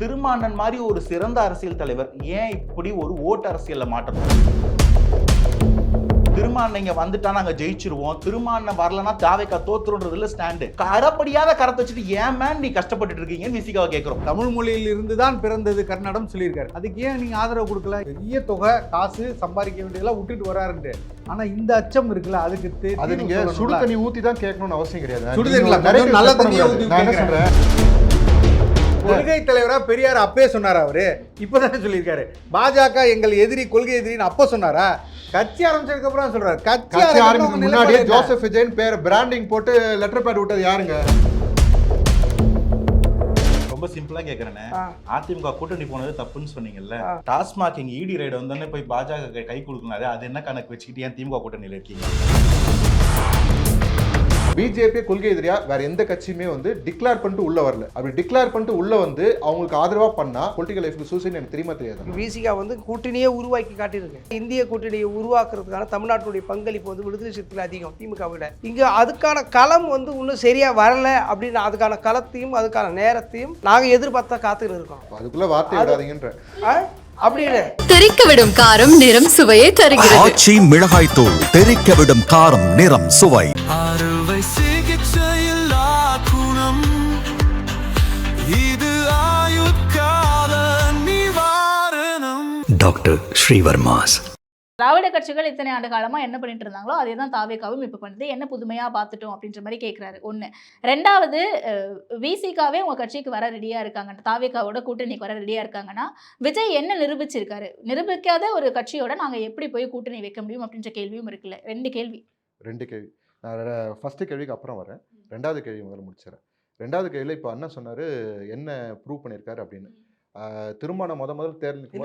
திருமாறன் மாதிரி ஒரு சிறந்த அரசியல் தலைவர் ஏன் இப்படி ஒரு ஓட்டு அரசியல்ல மாட்டணும்? திருமாறன் இங்க வந்துட்டா நாங்க ஜெயிச்சிருவோம், திருமாறன் வரலன்னா தாவேக்கா தோத்துறதுல ஸ்டாண்டு. அறப்படியாத கரத்தை வச்சுட்டு ஏன் மேன் நீ கஷ்டப்பட்டு இருக்கீங்கன்னு விசிகாவை கேட்கிறோம். தமிழ் மொழியில் இருந்து தான் பிறந்தது கர்நாடகம் சொல்லியிருக்காரு. அதுக்கு ஏன் நீங்க ஆதரவு கொடுக்கல? பெரிய தொகை காசு சம்பாதிக்க வேண்டியதெல்லாம் விட்டுட்டு வராருன்ட்டு. ஆனா இந்த அச்சம் இருக்குல்ல, அதுக்கு அது நீங்க சுடு தண்ணி ஊத்தி தான் கேட்கணும்னு அவசியம் கிடையாது. சுடுதண்ணி நல்ல தண்ணியை ஊத்தி கேட்கிறேன். கொள்கை தலைவரா பெரியார் அப்பே சொன்னாரா? அவரு இப்பதானே சொல்லியிருக்காரு பாஜக எங்கள் எதிரி, கொள்கை எதிரின்னு அப்ப சொன்னாரா? கட்சி ஆரம்பிச்சதுக்கு அப்புறம் சொல்றாரு. கட்சி ஆரம்பிச்சதுக்கு முன்னாடியே ஜோசப் விஜயன் பேர் பிராண்டிங் போட்டு லெட்டர் பேட் விட்டது யாருங்க? ரொம்ப சிம்பிளா கேக்குறேன், அதிமுக கூட்டணி போனது தப்புன்னு சொன்னீங்கல்ல, டாஸ்மாக் இங்க இடி ரைடு வந்தோடனே போய் பாஜக கை கொடுக்கணும், அது என்ன கணக்கு வச்சுக்கிட்டு ஏன் திமுக கூட்டணியில இருக்கீங்க? பிஜேபி கொள்கை எதிரியா வேற எந்த கட்சியுமே வந்து டிக்ளேர் பண்ணிட்டு உள்ள வரல. அப்படி டிக்ளேர் பண்ணிட்டு உள்ள வந்து அவங்களுக்கு ஆதரவா பண்ணா பொலிட்டிக்கல் லைஃப்க்கு சூசைட் எனக்கு தெரியுமா தெரியாது. விசிகா வந்து கூட்டணியே உருவாக்கி காட்டியிருக்கு. இந்திய கூட்டணியை உருவாக்குறதுக்கான தமிழ்நாட்டுடைய பங்களிப்பு வந்து விடுதலை சிறுத்தைகள் அதிகம் திமுக விட. இங்க அதுக்கான களம் வந்து இன்னும் சரியா வரல அப்படின்னு அதுக்கான களத்தையும் அதுக்கான நேரத்தையும் நாங்க எதிர்பார்த்தா காத்துட்டு இருக்கோம். அதுக்குள்ள வார்த்தை விடாதீங்கன்ற தெறிக்க விடும் காரம் நிறம் சுவையை தருகிறது. ஆச்சி மிளகாய் தூள் தெறிக்க விடும் காரம் நிறம் சுவை. அறுவை சிகிச்சையில் குணம் இது ஆயுட்கால நிவாரணம். டாக்டர் ஸ்ரீவர்மாஸ். திராவிட கட்சிகள் இத்தனை ஆண்டு காலமா என்ன பண்ணிட்டு இருந்தாங்களோ அதே தான் தாவேக்காவும் இப்ப பண்ணுது. என்ன புதுமையா பார்த்துட்டோம் அப்படின்ற மாதிரி கேட்கிறாரு. ஒண்ணு. ரெண்டாவது, விசிகாவே உங்க கட்சிக்கு வர ரெடியா இருக்காங்க, தாவேக்காவோட கூட்டணிக்கு வர ரெடியா இருக்காங்கன்னா விஜய் என்ன நிரூபிச்சிருக்காரு? நிரூபிக்காத ஒரு கட்சியோட நாங்க எப்படி போய் கூட்டணி வைக்க முடியும் அப்படின்ற கேள்வியும் இருக்குல்ல. ரெண்டு கேள்வி. நான் ஃபர்ஸ்ட் கேள்விக்கு அப்புறம் வரேன். ரெண்டாவது கேள்வி முதல்ல முடிச்சிடறேன். ரெண்டாவது கேள்வியில் இப்போ அண்ணன் சொன்னாரு என்ன ப்ரூவ் பண்ணியிருக்காரு அப்படின்னு. திருமணம் முதல் தேர்தலுக்கு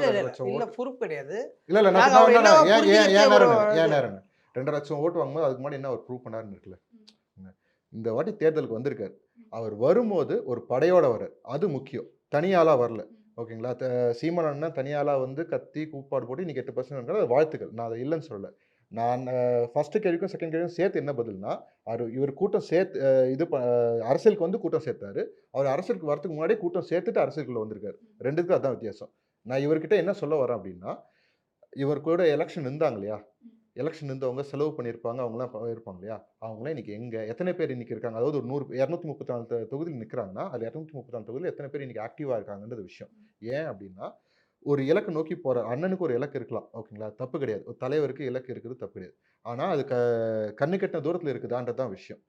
2 லட்சம் ஓட்டு வாங்கும்போது அதுக்கு முன்னாடி என்ன அவர் ப்ரூவ் பண்ணாருன்னு இருக்குல்ல. இந்த வாட்டி தேர்தலுக்கு வந்திருக்காரு. அவர் வரும்போது ஒரு படையோட வர்றார், அது முக்கியம். தனியாளா வரல. ஓகேங்களா? சீமானன்னா தனியாளா வந்து கத்தி கூப்பாடு போட்டு இன்னைக்கு 8% வாழ்த்துக்கள், நான் அதை இல்லைன்னு சொல்லலை. நான் ஃபர்ஸ்ட் கேள்விக்கும் செகண்ட் கேள்விக்கும் சேர்த்து என்ன பதில்னா, இவர் கூட்டம் சேர்த்து அரசியலுக்கு வந்து கூட்டம் சேர்த்தாரு. அவர் அரசியலுக்கு வரதுக்கு முன்னாடி கூட்டம் சேர்த்துட்டு அரசியலுக்குள்ள வந்திருக்காரு. ரெண்டுக்கும் அதுதான் வித்தியாசம். நான் இவர்கிட்ட என்ன சொல்ல வரேன் அப்படின்னா, இவர் கூட எலெக்ஷன் இருந்தாங்க இல்லையா, எலெக்ஷன் இருந்தவங்க செலவு பண்ணியிருப்பாங்க, அவங்களாம் இருப்பாங்க இல்லையா, அவங்களாம் இன்னைக்கு எத்தனை பேர் இன்னைக்கு இருக்காங்க? அதாவது ஒரு 234 தொகுதியில் நிற்கிறாங்கன்னா அது 234 தொகுதியில் எத்தனை பேர் இன்னைக்கு ஆக்டிவா இருக்காங்கன்றது விஷயம். ஏன் அப்படின்னா, ஒரு இலக்கு நோக்கி போற அண்ணனுக்கு ஒரு இலக்கு இருக்கலாம், ஓகேங்களா, தப்பு கிடையாது. ஒரு தலைவருக்கு இலக்கு இருக்குது, தப்பு கிடையாது. ஆனா அது கண்ணு கட்டின தூரத்துல இருக்குதான்றதான் விஷயம்.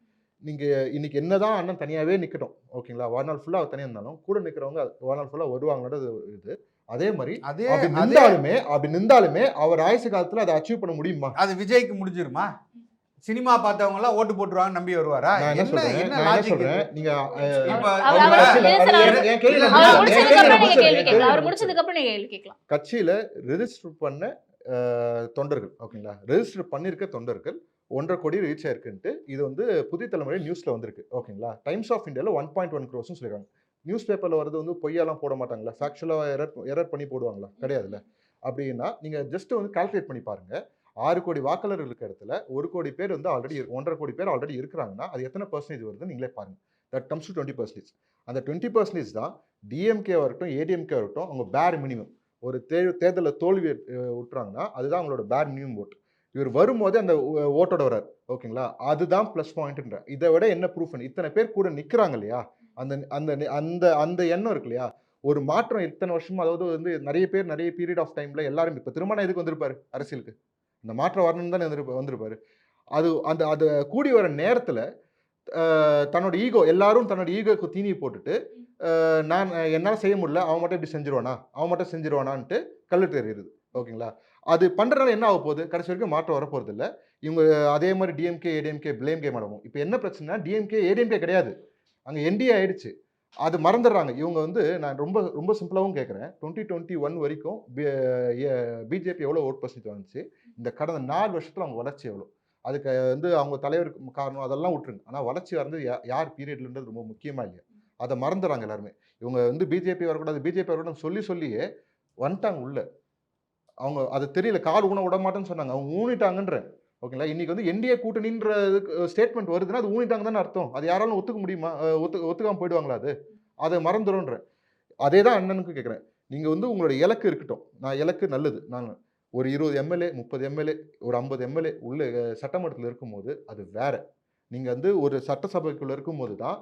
நீங்க இன்னைக்கு என்னதான் அண்ணன் தனியாவே நிக்கட்டும், ஓகேங்களா, வாழ்நாள் ஃபுல்லா அவர் தனியா இருந்தாலும் கூட நிக்கிறவங்க வாழ்நாள் ஃபுல்லா வருவாங்கன்றது இது. அதே மாதிரி அப்படி நின்றாலுமே அவர் ஆயுசு காலத்துல அதை அச்சீவ் பண்ண முடியுமா? அது விஜய்க்கு முடிஞ்சிருமா? சினிமா பார்த்தவங்க எல்லாம் ஓட்டு போட்டுருவாங்க நம்பி வருவாரா? கட்சியில ரெஜிஸ்டர் பண்ண தொண்டர்கள், ஓகேங்களா, ரெஜிஸ்டர் பண்ணிருக்க தொண்டர்கள் 1.5 கோடி ரீச் ஆயிருக்குன்ட்டு இது வந்து புதிய தலைமுறை நியூஸ்ல வந்திருக்கு, ஓகேங்களா. டைம்ஸ் ஆஃப் இந்தியாவில் 1.1 crores சொல்லிருக்காங்க. நியூஸ் பேப்பர்ல வரது வந்து பொய்யெல்லாம் போட மாட்டாங்களா, ஃபேக்சுவலா எரர் பண்ணி போடுவாங்களா? கிடையாதுல்ல. அப்படின்னா நீங்க ஜஸ்ட் வந்து கால்குலேட் பண்ணி பாருங்க. 6 கோடி வாக்காளர்கள் இருக்க இடத்துல 1 கோடி பேர் வந்து ஆல்ரெடி 1.5 கோடி பேர் ஆல்ரெடி இருக்கிறாங்கன்னா அது எத்தனை பர்சன்டேஜ் வருதுன்னு நீங்களே பாருங்க. That comes to 20%. அந்த 20% தான் டிஎம்கே வரட்டும் ஏடிஎம்கே வரட்டும் அவங்க பேர் மினிமம். ஒரு தேர்தலில் தோல்வி விட்டுறாங்கன்னா அதுதான் அவங்களோட பேர் மினிமம் ஓட்டு. இவர் வரும்போது அந்த ஓட்டோட வர்றாரு, ஓகேங்களா, அதுதான் பிளஸ் பாயிண்ட்ன்ற. இதை விட என்ன ப்ரூஃப்? இத்தனை பேர் கூட நிற்கிறாங்க இல்லையா, அந்த அந்த அந்த அந்த எண்ணம் இருக்கு இல்லையா, ஒரு மாற்றம் இத்தனை வருஷமா. அதாவது வந்து நிறைய பேர் நிறைய பீரியட் ஆஃப் டைம்ல எல்லாரும் இப்போ திருமணம் எதுக்கு வந்திருப்பாரு? அரசியலுக்கு இந்த மாற்றம் வரணும்னு தானே வந்திருப்பாரு. அது கூடி வர நேரத்துல தன்னோட ஈகோ, எல்லாரும் தன்னோட ஈகோக்கு தீனி போட்டுட்டு நான் என்னால் செய்ய முடியல, அவன் மட்டும் இப்படி செஞ்சிருவானான்ட்டு கல்லுட்டு எறியுது, ஓகேங்களா. அது பண்றதுனால என்ன ஆக போகுது? கடைசி வரைக்கும் மாற்றம் வரப்போறது இல்லை. இவங்க அதே மாதிரி டிஎம்கே ஏடிஎம்கே பிளேம் கேம் ஆடுவோம். இப்போ என்ன பிரச்சனை, டிஎம்கே ஏடிஎம்கே கிடையாது, அங்க என்டிஏ ஆயிடுச்சு. அது மறந்துடுறாங்க இவங்க வந்து. நான் ரொம்ப ரொம்ப சிம்பிளாகவும் கேட்குறேன், 2021 வரைக்கும் பிஜேபி எவ்வளோ ஓட் பர்சன்டேஜ் வந்துச்சு? இந்த கடந்த 4 வருஷத்துல அவங்க வளர்ச்சி எவ்வளோ? அதுக்கு வந்து அவங்க தலைவருக்கு காரணம் அதெல்லாம் விட்டுருங்க. ஆனால் வளர்ச்சி வந்து யார் பீரியட்லன்றது ரொம்ப முக்கியமா இல்லையா, அதை மறந்துடுறாங்க எல்லாருமே. இவங்க வந்து பிஜேபி வரக்கூடாது சொல்லியே வந்துட்டாங்க உள்ள. அவங்க அது தெரியல, கால் ஊன விட மாட்டேன்னு சொன்னாங்க, அவங்க ஊனிட்டாங்கன்ற, ஓகேங்களா. இன்னைக்கு வந்து என்டிஏ கூட்டணின்ற ஸ்டேட்மெண்ட் வருதுன்னா அது ஊனிட்டாங்க தானே அர்த்தம். அது யாராலும் ஒத்துக்க முடியுமா? ஒத்துக்காம போயிடுவாங்களா? அதை மறந்துடும்ன்ற. அதே தான் அண்ணனுக்கு கேட்குறேன். நீங்கள் வந்து உங்களோட இலக்கு இருக்கட்டும். நான் இலக்கு நல்லது. நான் ஒரு 20 எம்எல்ஏ 30 எம்எல்ஏ ஒரு 50 எம்எல்ஏ உள்ள சட்டமன்றத்தில் இருக்கும்போது அது வேற. நீங்கள் வந்து ஒரு சட்டசபைக்குள்ளே இருக்கும்போது தான்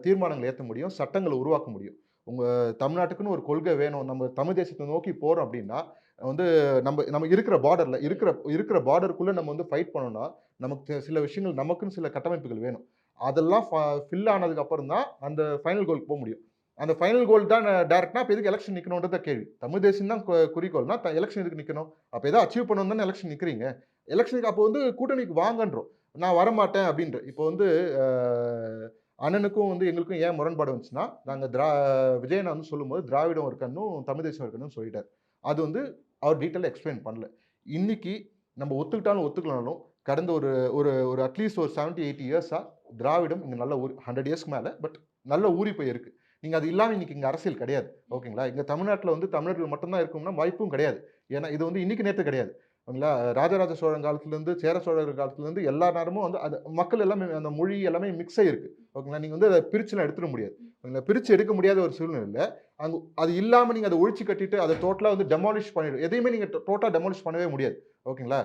தீர்மானங்கள் ஏற்ற முடியும், சட்டங்களை உருவாக்க முடியும். உங்கள் தமிழ்நாட்டுக்குன்னு ஒரு கொள்கை வேணும், நம்ம தமிழ் தேசத்தை நோக்கி போகிறோம் அப்படின்னா வந்து நம்ம இருக்கிற பார்டரில் இருக்கிற பார்டருக்குள்ளே நம்ம வந்து ஃபைட் பண்ணோம்னா நமக்கு சில விஷயங்கள், நமக்குன்னு சில கட்டமைப்புகள் வேணும். அதெல்லாம் ஃபில் ஆனதுக்கு அப்புறம் தான் அந்த ஃபைனல் கோலுக்கு போக முடியும். அந்த ஃபைனல் கோல் தான் டேரக்டாக இப்போ எதுக்கு எலெக்ஷன் நிற்கணுன்றத கேள்வி. தமிழ் தேசம் தான் குறிக்கோள்னா எலெக்ஷன் எதுக்கு நிற்கணும்? அப்போ எதாவது அச்சீவ் பண்ணணும் தானே எலெக்ஷன் நிற்கிறீங்க. எலெக்ஷனுக்கு அப்போ வந்து கூட்டணிக்கு வாங்கன்றோம். நான் வரமாட்டேன் அப்படின்ற. இப்போ வந்து அண்ணனுக்கும் வந்து எங்களுக்கும் ஏன் முரண்பாடு வந்துச்சுன்னா, நாங்கள் விஜயனை வந்து சொல்லும்போது திராவிடம் ஒரு கண்ணும் தமிழ் தேசம் ஒரு கண்ணும் சொல்லிட்டார். அது வந்து அவர் டீட்டெயிலாக எக்ஸ்பிளைன் பண்ணல. இன்னைக்கு நம்ம ஒத்துக்கிட்டாலும் ஒத்துக்கலனாலும் கடந்த ஒரு ஒரு ஒரு அட்லீஸ்ட் ஒரு 70-80 இயர்ஸாக திராவிடம் இங்கே நல்ல 100 இயர்ஸ்க்கு மேலே பட் நல்ல ஊறி போய் இருக்குது. நீங்கள் அது இல்லாமல் இன்னைக்கு இங்கே அரசியல் கிடையாது. ஓகேங்களா? இங்கே தமிழ்நாட்டில் வந்து தமிழர்கள் மட்டும்தான் இருக்கும்னா வாய்ப்பும் கிடையாது. ஏன்னா இது வந்து இன்னைக்கு நேற்று கிடையாது. ஓகேங்களா? ராஜராஜ சோழன் காலத்துலேருந்து சேர சோழர் காலத்துலேருந்து எல்லா நேரமும் வந்து அது மக்கள் எல்லாமே அந்த மொழி எல்லாமே மிக்ஸ் ஆகிருக்கு. ஓகேங்களா? நீங்கள் வந்து அதை பிரிச்சுலாம் எடுத்துட முடியாது. ஓகேங்களா? பிரித்து எடுக்க முடியாத ஒரு சூழ்நிலை. அங்கே அது இல்லாமல் நீங்கள் அதை ஒழிச்சு கட்டிட்டு அதை டோட்டலாக வந்து டெமாலிஷ் பண்ணிவிடும். எதையுமே நீங்கள் டோட்டலாக டெமாலிஷ் பண்ணவே முடியாது. ஓகேங்களா?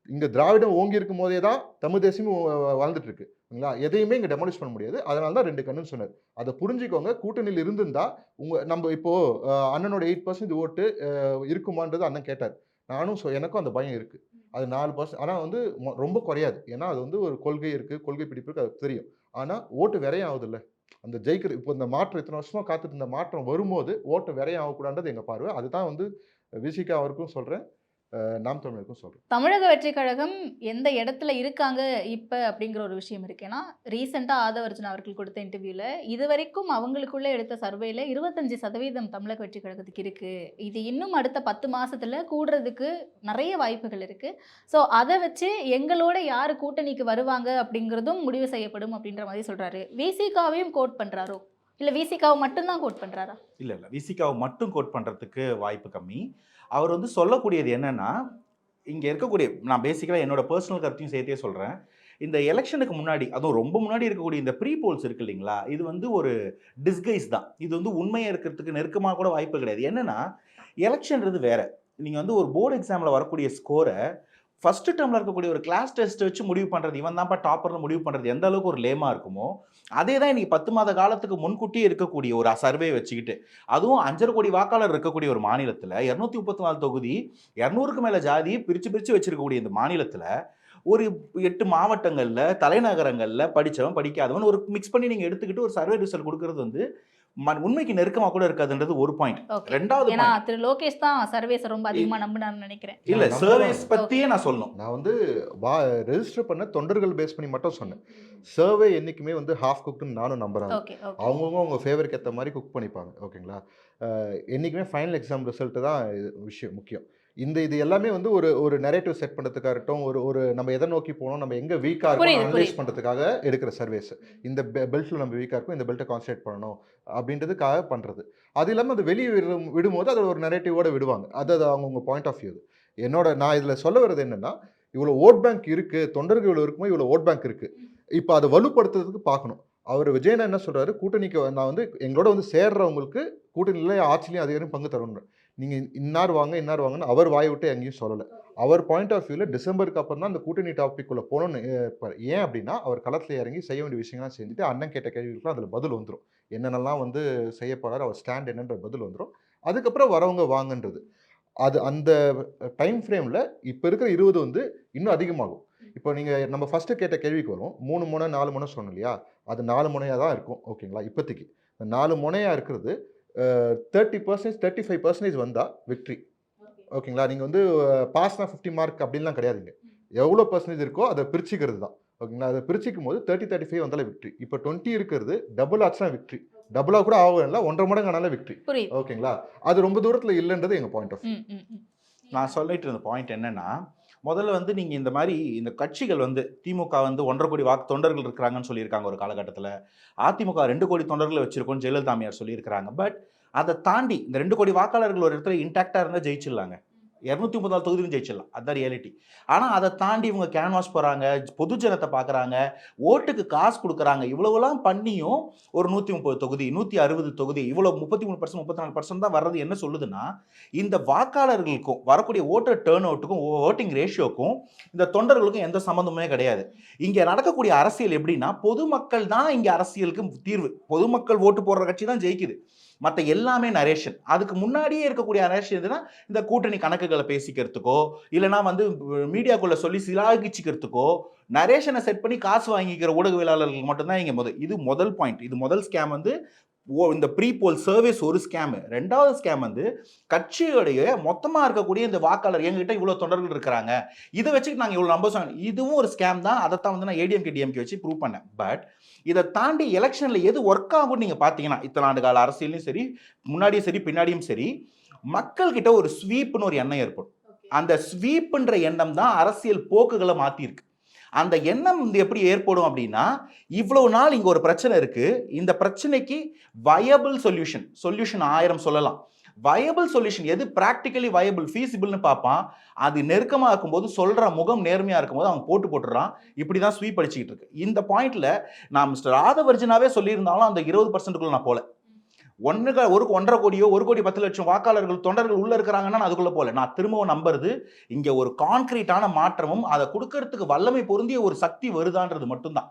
இங்கே திராவிடம் ஓங்கி இருக்கும் போதே தான் தமிழ் தேசமும் வாழ்ந்துட்டு இருக்கு. ஓகேங்களா? எதையுமே இங்கே டெமாலிஷ் பண்ண முடியாது. அதனால தான் 2 கண்ணுன்னு சொன்னார். அதை புரிஞ்சுக்கோங்க. கூட்டணியில் இருந்திருந்தா நம்ம இப்போ அண்ணனோட 8% ஓட்டு இருக்குமான்றது அண்ணன் கேட்டார். நானும் எனக்கும் அந்த பயம் இருக்குது. அது 4%. ஆனால் வந்து ரொம்ப குறையாது. ஏன்னா அது வந்து ஒரு கொள்கை இருக்குது, கொள்கை பிடிப்பு இருக்குது, அது தெரியும். ஆனால் ஓட்டு விரையும் ஆகுதுல்ல. அந்த ஜெயிக்கிற இப்போ இந்த மாற்றம் இத்தனை வருஷமாக காத்துட்டு இந்த மாற்றம் வரும்போது ஓட்டு விரையும் ஆகக்கூடாது எங்கள் பார்வை. அதுதான் வந்து விசிகா அவருக்கும் சொல்கிறேன், நாம் தமிழருக்கும் சொல்கிறேன். தமிழக வெற்றி கழகம் எந்த இடத்துல இருக்காங்க இப்போ அப்படிங்கிற ஒரு விஷயம் இருக்கு. ஏன்னா ரீசெண்டாக ஆதவர்ஜுன் அவர்கள் கொடுத்த இன்டர்வியூவில் இது வரைக்கும் அவங்களுக்குள்ளே எடுத்த சர்வேல 25% தமிழக வெற்றி கழகத்துக்கு இருக்கு. இது இன்னும் அடுத்த 10 மாசத்துல கூடுறதுக்கு நிறைய வாய்ப்புகள் இருக்கு. ஸோ அதை வச்சு எங்களோட யார் கூட்டணிக்கு வருவாங்க அப்படிங்கிறதும் முடிவு செய்யப்படும் அப்படின்ற மாதிரி சொல்றாரு. விசிகாவையும் கோட் பண்றாரோ இல்லை விசிகாவை மட்டும்தான் கோட் பண்றாரா? இல்லை விசிகாவை மட்டும் கோட் பண்ணுறதுக்கு வாய்ப்பு கம்மி. அவர் வந்து சொல்லக்கூடியது என்னன்னா, இங்கே இருக்கக்கூடிய, நான் பேசிக்கலாக என்னோட பர்சனல் கருத்தையும் சேர்த்தே சொல்கிறேன், இந்த எலெக்ஷனுக்கு முன்னாடி, அதுவும் ரொம்ப முன்னாடி இருக்கக்கூடிய இந்த ப்ரீ போல்ஸ் இருக்கு இல்லைங்களா, இது வந்து ஒரு டிஸ்கைஸ் தான். இது வந்து உண்மையாக இருக்கிறதுக்கு நெருக்கமாக கூட வாய்ப்பு கிடையாது. என்னன்னா எலெக்ஷன்றது வேற. நீங்கள் வந்து ஒரு போர்டு எக்ஸாமில் வரக்கூடிய ஸ்கோரை ஃபர்ஸ்ட் டேர்மில் இருக்கக்கூடிய ஒரு கிளாஸ் டெஸ்ட் வச்சு முடிவு பண்ணுறது, இவன் தான்ப்பா டாப்பர்னு முடிவு பண்ணுறது எந்த அளவுக்கு ஒரு லேமாக இருக்குமோ, அதே தான் இன்னைக்கு 10 மாத காலத்துக்கு முன்கூட்டியே இருக்கக்கூடிய ஒரு சர்வே வச்சுக்கிட்டு, அதுவும் 5.5 கோடி வாக்காளர் இருக்கக்கூடிய ஒரு மாநிலத்தில் 234 தொகுதி 200க்கு மேலே ஜாதி பிரித்து வச்சிருக்கக்கூடிய இந்த மாநிலத்தில் ஒரு 8 மாவட்டங்களில் தலைநகரங்களில் படித்தவன் படிக்காதவன் ஒரு மிக்ஸ் பண்ணி நீங்கள் எடுத்துக்கிட்டு ஒரு சர்வே ரிசல்ட் கொடுக்கறது வந்து உண்மைக்கு நெருக்கமாக கூட இருக்காதுன்றது ஒரு பாயிண்ட். ரெண்டாவது திரு லோகேஷ் தான் சர்வேஸ் ரொம்ப அதிகமாக நம்பினார்னு நினைக்கிறேன். இல்ல சர்வேஸ் பத்தியே நான் சொல்லணும். நான் வந்து ரெஜிஸ்டர் பண்ண தொண்டர்கள் பேஸ் பண்ணி மட்டும் சொன்னேன். சர்வே என்னைக்குமே வந்து ஹாஃப் குக்னு நானும் நம்புறேன். அவங்கவுங்க அவங்க ஃபேவருக்கு ஏற்ற மாதிரி குக் பண்ணிப்பாங்க. ஓகேங்களா? என்னைக்குமே ஃபைனல் எக்ஸாம் ரிசல்ட் தான் விஷயம் முக்கியம். இது எல்லாமே வந்து ஒரு நரேட்டிவ் செட் பண்ணுறதுக்காகட்டும், ஒரு நம்ம எதை நோக்கி போகணும், நம்ம எங்கே வீக்காக இருக்கோம் அனலைஸ் பண்ணுறதுக்காக எடுக்கிற சர்வேஸ். இந்த பெல்ட்டில் நம்ம வீக்காக இருக்கும், இந்த பெல்ட்டை கான்சன்ட்ரேட் பண்ணணும் அப்படின்றதுக்காக பண்ணுறது. அது இல்லாமல் அது வெளியே விடும்போது அதை ஒரு நரேட்டிவோடு விடுவாங்க. அது அவங்கவுங்க பாயிண்ட் ஆஃப் வியூ. நான் இதில் சொல்ல வர்றது என்னென்னா, இவ்வளோ ஓட் பேங்க் இருக்குது, தொண்டர்கள் இவ்வளோ இருக்குமோ இவ்வளோ ஓட் பேங்க் இருக்குது. இப்போ அதை வலுப்படுத்துறதுக்கு பார்க்கணும். அவர் விஜயனா என்ன சொல்கிறாரு, கூட்டணிக்கு நான் வந்து எங்களோட வந்து சேர்றவங்களுக்கு கூட்டணியில் ஆட்சிலையும் அதிகாரம் பங்கு தரணும். நீங்கள் இன்னார் வாங்கன்னு அவர் வாய் விட்டு எங்கேயும் சொல்லலை. அவர் பாயிண்ட் ஆஃப் வியூவில் டிசம்பருக்கு அப்புறம் தான் அந்த கூட்டணி டாபிக்குள்ளே போகணும்னு. ஏன் அப்படின்னா அவர் களத்தில் இறங்கி செய்ய வேண்டிய விஷயங்கள்லாம் செஞ்சுட்டு அண்ணன் கேட்ட கேள்விகளுக்கும் அதில் பதில் வந்துடும். என்னென்னலாம் வந்து செய்ய போகிறாரு, அவர் ஸ்டாண்ட் என்னன்ற பதில் வந்துடும். அதுக்கப்புறம் வரவங்க வாங்கன்றது அது அந்த டைம் ஃப்ரேமில் இப்போ இருக்கிற 20 வந்து இன்னும் அதிகமாகும். இப்போ நீங்கள் நம்ம ஃபஸ்ட்டு கேட்ட கேள்விக்கு வரும். 3 முனை 4 முனை சொன்னோம் இல்லையா, அது 4 முனையாக தான் இருக்கும். ஓகேங்களா? இப்போதைக்கு 4 முனையாக இருக்கிறது 30% 35% வந்தால் விக்ட்ரி. ஓகேங்களா? நீங்கள் வந்து பாஸ்னா 50 மார்க் அப்படின்லாம் கிடையாதுங்க. எவ்வளோ பர்சன்டேஜ் இருக்கோ அதை பிரிச்சுக்கிறது தான். ஓகேங்களா? அதை பிரிச்சிக்கும் போது 30-35 வந்தாலும் விக்ட்ரி. இப்போ 20 இருக்கிறது டபுள் ஆச்சுன்னா விக்ட்ரி. டபுளாக கூட ஆகும், இல்லை 1.5 மடங்கு ஆனாலும் விக்ட்ரி. ஓகேங்களா? அது ரொம்ப தூரத்தில் இல்லைன்றது எங்கள் பாயிண்ட் ஆஃப் வியூ. நான் சொல்லிட்டு இருந்த பாயிண்ட் என்னன்னா, முதல்ல வந்து நீங்கள் இந்த மாதிரி இந்த கட்சிகள் வந்து திமுக வந்து 1.5 கோடி வாக்கு தொண்டர்கள் இருக்கிறாங்கன்னு சொல்லியிருக்காங்க ஒரு காலகட்டத்தில். அதிமுக 2 கோடி தொண்டர்களை வச்சிருக்கோன்னு ஜெயலலிதாமியார் சொல்லியிருக்கிறாங்க. பட் அதை தாண்டி இந்த 2 கோடி வாக்காளர்கள் ஒரு இடத்துல இன்டாக்டாக இருந்தால் ஜெயிச்சிடலாங்க. 234 தொகுதியும் ஜெயிச்சிடலாம், அதுதான் ரியாலிட்டி. ஆனால் அதை தாண்டி இவங்க கேன்வாஸ் போகிறாங்க, பொதுஜனத்தை பார்க்குறாங்க, ஓட்டுக்கு காசு கொடுக்குறாங்க. இவ்வளவுலாம் பண்ணியும் ஒரு 130 தொகுதி 160 தொகுதி இவ்வளோ 33% 34% தான் வர்றது என்ன சொல்லுதுன்னா, இந்த வாக்காளர்களுக்கும் வரக்கூடிய ஓட்டர் டேர்ன் அவுட்டுக்கும் ஓட்டிங் ரேஷியோக்கும் இந்த தொண்டர்களுக்கும் எந்த சம்மந்தமுமே கிடையாது. இங்கே நடக்கக்கூடிய அரசியல் எப்படின்னா, பொதுமக்கள் தான் இங்கே அரசியலுக்கு தீர்வு. பொதுமக்கள் ஓட்டு போடுற கட்சி தான் ஜெயிக்குது. மற்ற எல்லாமே நரேஷன். அதுக்கு முன்னாடியே இருக்கக்கூடிய நரேஷன் எதுனா, இந்த கூட்டணி கணக்குகளை பேசிக்கிறதுக்கோ இல்லைனா வந்து மீடியாக்குள்ள சொல்லி சிலாகிச்சிக்கிறதுக்கோ நரேஷனை செட் பண்ணி காசு வாங்கிக்கிற ஊடகவியலாளர்கள் மட்டும்தான் இங்கே இது முதல் பாயிண்ட். இது முதல் ஸ்கேம் வந்து இந்த ப்ரீ போல் சர்வீஸ் ஒரு ஸ்கேமு. ரெண்டாவது ஸ்கேம் வந்து கட்சியுடைய மொத்தமாக இருக்கக்கூடிய இந்த வாக்காளர் எங்ககிட்ட இவ்வளோ தொண்டர்கள் இருக்கிறாங்க, இதை வச்சுட்டு நாங்கள் இவ்வளோ நம்பர்ஸ் வாங்க, இதுவும் ஒரு ஸ்கேம் தான். அதைத்தான் வந்து நான் ஏடிஎம்கே டிஎம்கே வச்சு ப்ரூவ் பண்ணேன். பட் இதை தாண்டி எலெக்ஷனில் எது ஒர்க் ஆகும்னு நீங்கள் பார்த்தீங்கன்னா, இத்தனை ஆண்டு கால அரசியலையும் சரி, முன்னாடியும் சரி பின்னாடியும் சரி, மக்கள்கிட்ட ஒரு ஸ்வீப்னு ஒரு எண்ணம் ஏற்படும். அந்த ஸ்வீப்புன்ற எண்ணம் தான் அரசியல் போக்குகளை மாற்றிருக்கு. அந்த எண்ணம் வந்து எப்படி ஏற்படும் அப்படின்னா, இவ்வளவு நாள் இங்கே ஒரு பிரச்சனை இருக்குது, இந்த பிரச்சனைக்கு வயபிள் சொல்யூஷன் 1000 சொல்லலாம். வயபிள் சொல்யூஷன் எது ப்ராக்டிக்கலி வயபிள் ஃபீஸிபிள்னு பார்ப்பான். அது நெருக்கமாக இருக்கும்போது சொல்கிற முகம் நேர்மையாக இருக்கும்போது அவன் போட்டுறான். இப்படி தான் ஸ்வீப் அடிச்சுக்கிட்டு இருக்கு. இந்த பாயிண்டில் நான் மிஸ்டர் ஆதவர்ஜனாவே சொல்லியிருந்தாலும் அந்த 20%க்குள்ள நான் போல. 1.5 கோடியோ 1 கோடி 10 லட்சம் வாக்காளர்கள் தொண்டர்கள் உள்ள இருக்கிறாங்கன்னா நான் அதுக்குள்ள போல. நான் திரும்பவும் நம்புறது இங்க ஒரு கான்கிரீட்டான மாற்றமும் அதை கொடுக்கறதுக்கு வல்லமை பொருந்திய ஒரு சக்தி வருதான்றது மட்டும்தான்.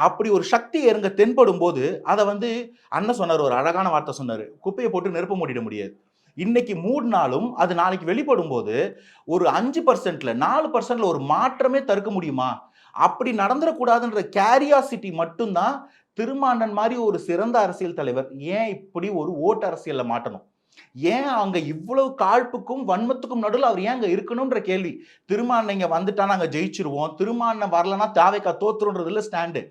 அப்படி ஒரு சக்தி எங்க தென்படும் போது அதை வந்து அண்ணன் சொன்னார், ஒரு அழகான வார்த்தை சொன்னார், குப்பையை போட்டு நெருப்பு மூடிட முடியாது. இன்னைக்கு மூடினாலும் அது நாளைக்கு வெளிப்படும் போது ஒரு 5%ல 4%ல ஒரு மாற்றமே தடுக்க முடியுமா? அப்படி நடந்துடக்கூடாதுன்ற கேரியாசிட்டி மட்டும்தான் திருமாண்டன் மாதிரி ஒரு சிறந்த அரசியல் தலைவர் ஏன் இப்படி ஒரு ஓட்டு அரசியல்ல மாட்டணும், ஏன் அங்க இவ்வளவு காழ்ப்புக்கும் வன்மத்துக்கும் நடுவில் அவர் ஏன் அங்க இருக்கணும்ன்ற கேள்வி. திருமாண்டன் இங்க வந்துட்டா நாங்க ஜெயிச்சிருவோம், திருமாண்டன் வரலன்னா தாவேக்கா தோத்துறோன்றது இல்ல ஸ்டாண்டு.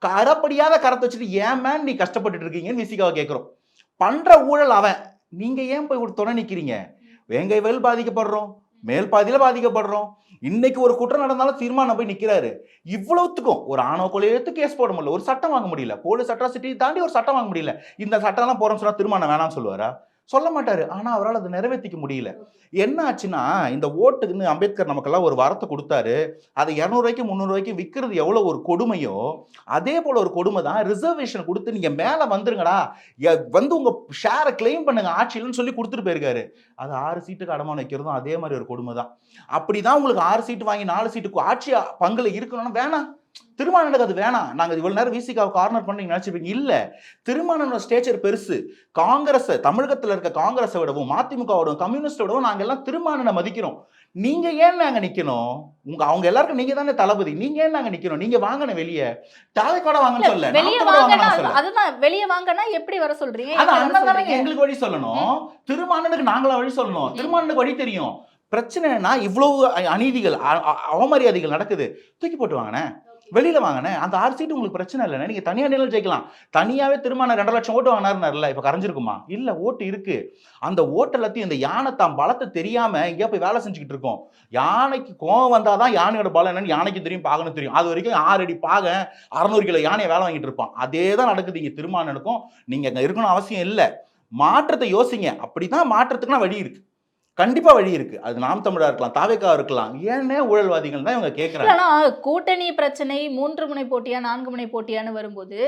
கரப்படியாத கரத்தை வச்சுட்டு ஏன் மேன் நீ கஷ்டப்பட்டு இருக்கீங்கன்னு விசிகாவை கேட்கிறோம். பண்ற ஊழல் அவன், நீங்க ஏன் போய் ஒரு துணை நிக்கிறீங்க? வேங்கை வயல் பாதிக்கப்படுறோம், மேல் பாதியில பாதிக்கப்படுறோம். இன்னைக்கு ஒரு குற்றம் நடந்தாலும் தீர்மானம் போய் நிக்கிறாரு. இவ்வளவுத்துக்கும் ஒரு ஆணவ கொலையெடுத்து கேஸ் போட முடியல, ஒரு சட்டம் வாங்க முடியல, போலீஸ் அட்ராசிட்டி தாண்டி ஒரு சட்டம் வாங்க முடியல. இந்த சட்டம் எல்லாம் போறோம்னு சொன்னா தீர்மானம் வேணாம்னு சொல்லுவாரா? சொல்ல மாட்டாரு. ஆனா அவரால் அதை நிறைவேற்றிக்க முடியல. என்ன ஆச்சுன்னா, இந்த ஓட்டுக்குன்னு அம்பேத்கர் நமக்கெல்லாம் ஒரு வாரத்தை கொடுத்தாரு. அதை 200 ரூபாய்க்கு 300 ரூபாய்க்கு விற்கிறது எவ்வளவு ஒரு கொடுமையோ அதே போல ஒரு கொடுமை தான் ரிசர்வேஷன் கொடுத்து நீங்க மேல வந்துருங்கடா, வந்து உங்க ஷேரை கிளைம் பண்ணுங்க ஆட்சியிலன்னு சொல்லி கொடுத்துட்டு போயிருக்காரு. அது 6 சீட்டுக்கு அடமானம் வைக்கிறதும் அதே மாதிரி ஒரு கொடுமை தான். அப்படிதான் உங்களுக்கு 6 சீட்டு வாங்கி 4 சீட்டுக்கு ஆட்சி பங்குல இருக்கணும்னா வேணாம், திருமாவளவனுக்கு அது வேணாம். நாங்க இவ்வளவு நேரம் விசிகாவை கார்னர் பண்ணி நினைச்சிருப்பீங்க. இல்ல, திருமாவளவனோட ஸ்டேச்சர் பெருசு. காங்கிரஸ் தமிழகத்துல இருக்க காங்கிரஸை விடவும் மதிமுகவோடவும் கம்யூனிஸ்ட் விடவும் நாங்க எல்லாம் திருமாவளவனை மதிக்கிறோம். நீங்க ஏன் நாங்க நிக்கணும்? அவங்க எல்லாருக்கும் நீங்க தானே தளபதி, நீங்க ஏன் நாங்க நிக்கணும்? நீங்க வாங்கன வெளியே தாவேக்கோட வாங்கன்னு சொல்ல, அதுதான் வெளியே வாங்கினா எப்படி வர சொல்றீங்க? எங்களுக்கு வழி சொல்லணும், திருமாவளவனுக்கு நாங்களா வழி சொல்லணும். திருமாவளவனுக்கு வழி தெரியும். பிரச்சனைனா இவ்வளவு அநீதிகள் அவமரியாதைகள் நடக்குது, தூக்கி போட்டு வாங்கினே, வெளியில வாங்கினேன். அந்த 6 சீட்டு உங்களுக்கு பிரச்சனை இல்லைன்னா நீங்க தனியா நிலையில் ஜெயிக்கலாம். தனியாவே திருமான 2 லட்சம் ஓட்டு வாங்கினாருல, இப்ப கரைஞ்சிருக்குமா? இல்ல, ஓட்டு இருக்கு. அந்த ஓட்டு எல்லாத்தையும் இந்த யானை தான் பலத்தை தெரியாம எங்கேயா போய் வேலை செஞ்சுக்கிட்டு இருக்கோம். யானைக்கு கோவம் வந்தாதான் யானையோட பலம் என்னன்னு யானைக்கு தெரியும், பாகன்னு தெரியும். அது வரைக்கும் 6 அடி பாக 600 கிலோ யானையை வேலை வாங்கிட்டு இருப்பான். அதே தான் நடக்குது இங்க திருமானனுக்கும். நீங்க அங்க இருக்கணும் அவசியம் இல்லை. மாற்றத்தை யோசிங்க. அப்படிதான் மாற்றத்துக்குன்னா வழி இருக்கு, கண்டிப்பா வழி இருக்கு. அது நாம் தமிழா இருக்கலாம், தாவேக்கா இருக்கலாம். ஏன்னே ஊழல்வாதிகள் தான் இவங்க கேட்கறாங்க. ஆனா கூட்டணி பிரச்சனை 3 முனை போட்டியா 4 முனை போட்டியான்னு வரும்போது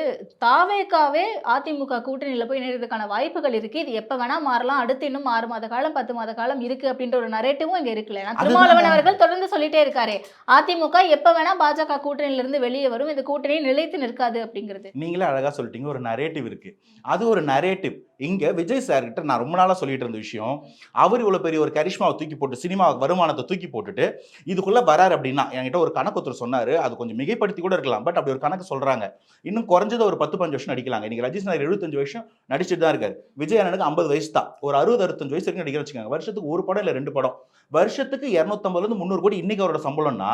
தாவேக்காவே அதிமுக கூட்டணியில போய் இணைறதுக்கான வாய்ப்புகள் இருக்கு. இது எப்ப வேணா மாறலாம், அடுத்து இன்னும் 6 மாத காலம் 10 மாத காலம் இருக்கு அப்படின்ற ஒரு நரேட்டிவும் இங்க இருக்குல்ல. திருமாவளவன் அவர்கள் தொடர்ந்து சொல்லிட்டே இருக்காரு, அதிமுக எப்ப வேணா பாஜக கூட்டணியில இருந்து வெளியே வரும், இந்த கூட்டணி நிலைத்து நிற்காது அப்படிங்கிறது. நீங்களே அழகா சொல்லிட்டீங்க, ஒரு நரேட்டிவ் இருக்கு. அது ஒரு நரேட்டிவ். இங்க விஜய் சார் கிட்ட நான் ரொம்ப நாளா சொல்லிட்டு இருந்த விஷயம், அவர் இவ்வளவு பெரிய ஒரு கரிஷ்மாவை தூக்கி போட்டு சினிமா வருமானத்தை தூக்கி போட்டுட்டு இதுக்குள்ள வராரு அப்படின்னா, என்கிட்ட ஒரு கணக்கு ஒருத்தர் சொன்னாரு, அது கொஞ்சம் மிகைப்படுத்தி கூட இருக்கலாம், பட் அப்படி ஒரு கணக்கு சொல்றாங்க. இன்னும் குறைஞ்சது ஒரு 10-15 வருஷம் நடிக்கலாங்க. இன்னைக்கு ரஜினி சார் 75 வருஷம் நடிச்சுட்டு தான் இருக்காரு. விஜய் அண்ணனுக்கு 50 வயசு தான். ஒரு 60-65 வயசு வரைக்கும் நடிக்க வச்சுக்காங்க. வருஷத்துக்கு 1 படம் இல்ல 2 படம், வருஷத்துக்கு 250 300 கோடி இன்னைக்கு அவரோட சம்பளம்னா,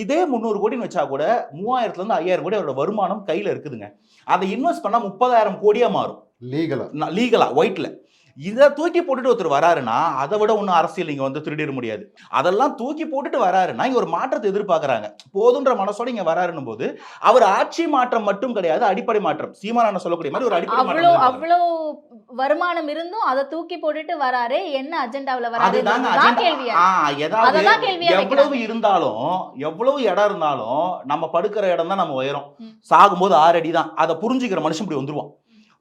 இதே 300 கோடின்னு வச்சா கூட 3000 5000 கோடி அவரோட வருமானம் கையில இருக்குதுங்க. அதை இன்வெஸ்ட் பண்ணா 30,000 கோடியா மாறும் லீகலா ஒயிட்ல. இதை தூக்கி போட்டுட்டு ஒருத்தர் வராருன்னா அதை விட ஒன்றும் அரசியல் இங்கே வந்து திருடிட முடியாது. அதெல்லாம் தூக்கி போட்டுட்டு வராருன்னா இங்கே ஒரு மாற்றத்தை எதிர்பார்க்குறாங்க. போதுன்ற மனசோட இங்கே வராருன்னும் போது அவர் ஆட்சி மாற்றம் மட்டும் கிடையாது, அடிப்படை மாற்றம். சீமானண்ணன் சொல்லக்கூடிய மாதிரி ஒரு அடிப்படை அவ்வளோ மாற்றம். அவ்வளோ வருமானம் இருந்தும் அதை தூக்கி போட்டுட்டு வராரு, என்ன அஜெண்டாவில் வராரு? அதுதாங்க அதுதான் கேள்வியா? அததான் கேள்வியா எவ்வளவு வைக்கிறாங்க. இருந்தாலும் எவ்வளவு இடம் இருந்தாலும் நம்ம படுக்கிற இடம் தான் நம்ம உயரம். சாகும்போது 6 அடி தான். அதை புரிஞ்சுக்கிற மனுஷன் இப்படி வந்துருவான்.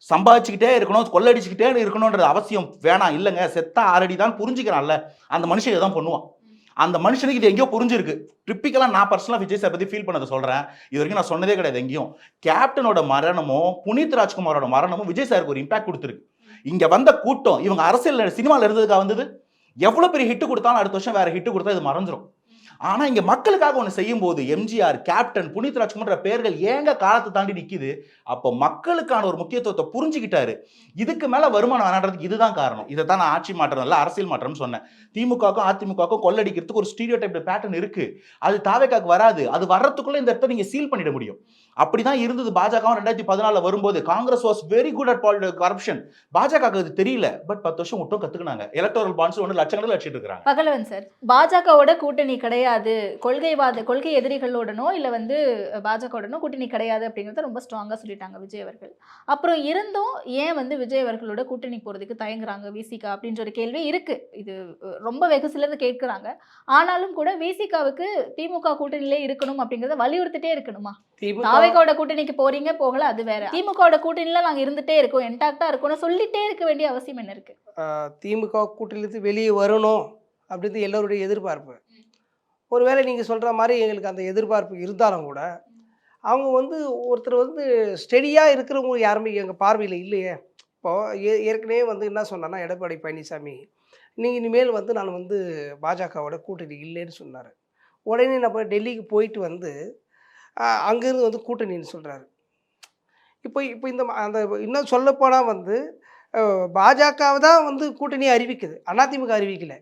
சம்பாதிச்சுக்கிட்டே இருக்கணும், கொள்ளடிச்சுக்கிட்டே இருக்கணும்ன்றது அவசியம் வேணாம். இல்லைங்க, செத்தா 6 அடி தான் புரிஞ்சுக்கிறான்ல, அந்த மனுஷன் இதை தான் பண்ணுவான். அந்த மனுஷனுக்கு இது எங்கேயோ புரிஞ்சிருக்கு. டிப்பிக்கலாக நான் பர்சனலாக விஜய் சார் பற்றி ஃபீல் பண்ணதை சொல்கிறேன். இது வரைக்கும் நான் சொன்னதே கிடையாது எங்கேயும். கேப்டனோட மரணமும் புனித் ராஜ்குமாரோட மரணமும் விஜய் சாருக்கு ஒரு இம்பாக்ட் கொடுத்துருக்கு. இங்கே வந்த கூட்டம் இவங்க அரசியல் சினிமாவில் இருந்ததுக்காக வந்தது. எவ்வளோ பெரிய ஹிட்டு கொடுத்தாலும் அடுத்த வருஷம் வேற ஹிட்டு கொடுத்தா இது மறந்துடும். ஆனால் இங்கே மக்களுக்காக ஒன்று செய்யும் போது எம்ஜிஆர், கேப்டன், புனித் ராஜ்குமார் பேர்கள் ஏங்க காலத்தை தாண்டி நிற்கிது? அப்போ மக்களுக்கான ஒரு முக்கியத்துவத்தை புரிஞ்சுக்கிட்டாரு. இதுக்கு மேலே வருமானம் வேணான்றதுக்கு இதுதான் காரணம். இதை தான் நான் ஆட்சி மாற்றம் இல்லை அரசியல் மாற்றம்னு சொன்னேன். திமுகவுக்கும் அதிமுகவுக்கும் கொள்ளடிக்கிறதுக்கு ஒரு ஸ்டீரியோ டைப் பேட்டர்ன் இருக்கு. அது தாவேக்காக்கு வராது. அது வர்றதுக்குள்ள இந்த இடத்த நீங்க சீல் பண்ணிட முடியும். அப்படிதான் இருந்தது. பாஜக 2014 வரும்போது Congress was very good at corruption. பாஜக அது தெரியல. பட் 10 வருஷம் மட்டும் கத்துக்கினாங்க. எலக்டோரல் பாண்ட்ஸ் 1 லட்சங்கள் வச்சிட்டு இருக்காங்க. பகலவன் சார், பாஜகவோட கூட்டணி கிடையாது, கொள்கை எதிரிகளோடனோ இல்ல வந்து பாஜகவுடனோ கூட்டணி கிடையாது அப்படிங்கறத ரொம்ப ஸ்ட்ராங்கா சொல்லிட்டாங்க விஜய் அவர்கள். அப்புறம் இருந்தும் ஏன் வந்து விஜய் அவர்களோட கூட்டணி போறதுக்கு தயங்குறாங்க விசிகா அப்படின்ற ஒரு கேள்வி இருக்கு. இது ரொம்ப வெகு சிலர் கேட்கிறாங்க. ஆனாலும் கூட விசிகாவுக்கு திமுக கூட்டணியிலே இருக்கணும் அப்படிங்கறத வலியுறுத்திட்டே இருக்கணுமா? தாவேக்காவோட கூட்டணிக்கு போறீங்க போகல, அது வேற. திமுகவோட கூட்டணியில நாங்க இருந்துட்டே இருக்கோம், இன்டாக்டா இருக்கோம்னு சொல்லிட்டே இருக்க வேண்டிய அவசியம் என்ன இருக்கு? திமுக கூட்டணியிலிருந்து வெளியே வரணும் அப்படின்றது எல்லோருடைய எதிர்பார்ப்பு. ஒருவேளை நீங்கள் சொல்கிற மாதிரி எங்களுக்கு அந்த எதிர்பார்ப்பு இருந்தாலும் கூட அவங்க வந்து ஒருத்தர் வந்து ஸ்டெடியாக இருக்கிறவங்க யாருமே எங்கள் பார்வையில் இல்லையே. இப்போது ஏற்கனவே வந்து என்ன சொன்னான்னா எடப்பாடி பழனிசாமி, நீங்கள் இனிமேல் வந்து நான் வந்து பாஜகவோட கூட்டணி இல்லைன்னு சொன்னார். உடனே நம்ம டெல்லிக்கு போயிட்டு வந்து அங்கேருந்து வந்து கூட்டணின்னு சொல்கிறாரு. இப்போ இந்த அந்த இன்னும் சொல்லப்போனால் வந்து பாஜகவை தான் வந்து கூட்டணியை அறிவிக்குது, அதிமுக அறிவிக்கலை.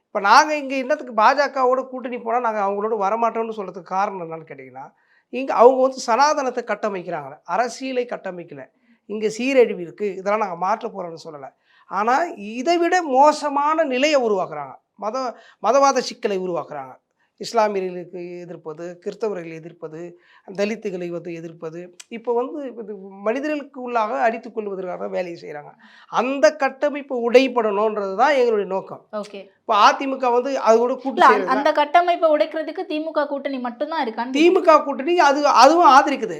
இப்போ நாங்கள் இங்கே இன்னத்துக்கு பாஜகவோட கூட்டணி போனால் நாங்கள் அவங்களோட வரமாட்டோம்னு சொல்கிறதுக்கு காரணம் என்னன்னு கேட்டிங்கன்னா, இங்கே அவங்க வந்து சனாதனத்தை கட்டமைக்கிறாங்க, அரசியலை கட்டமைக்கலை. இங்கே சீரழிவு இருக்குது, இதெல்லாம் நாங்கள் மாற்ற போகிறோன்னு சொல்லலை. ஆனால் இதை விட மோசமான நிலையை உருவாக்குறாங்க. மதவாத சிக்கலை உருவாக்குறாங்க. இஸ்லாமியர்களுக்கு எதிர்ப்பது, கிறிஸ்தவர்களை எதிர்ப்பது, தலித்துகளை வந்து எதிர்ப்பது, இப்போ வந்து இது மனிதர்களுக்கு உள்ளாக அடித்துக் கொள்வதற்காக வேலையை செய்கிறாங்க. அந்த கட்டமைப்பு உடைப்படணுன்றது தான் எங்களுடைய நோக்கம். ஓகே. இப்போ அதிமுக வந்து அதோட கூட்டணி, அந்த கட்டமைப்பை உடைக்கிறதுக்கு திமுக கூட்டணி மட்டும்தான் இருக்கான்னு. திமுக கூட்டணி அதுவும் ஆதரிக்குது,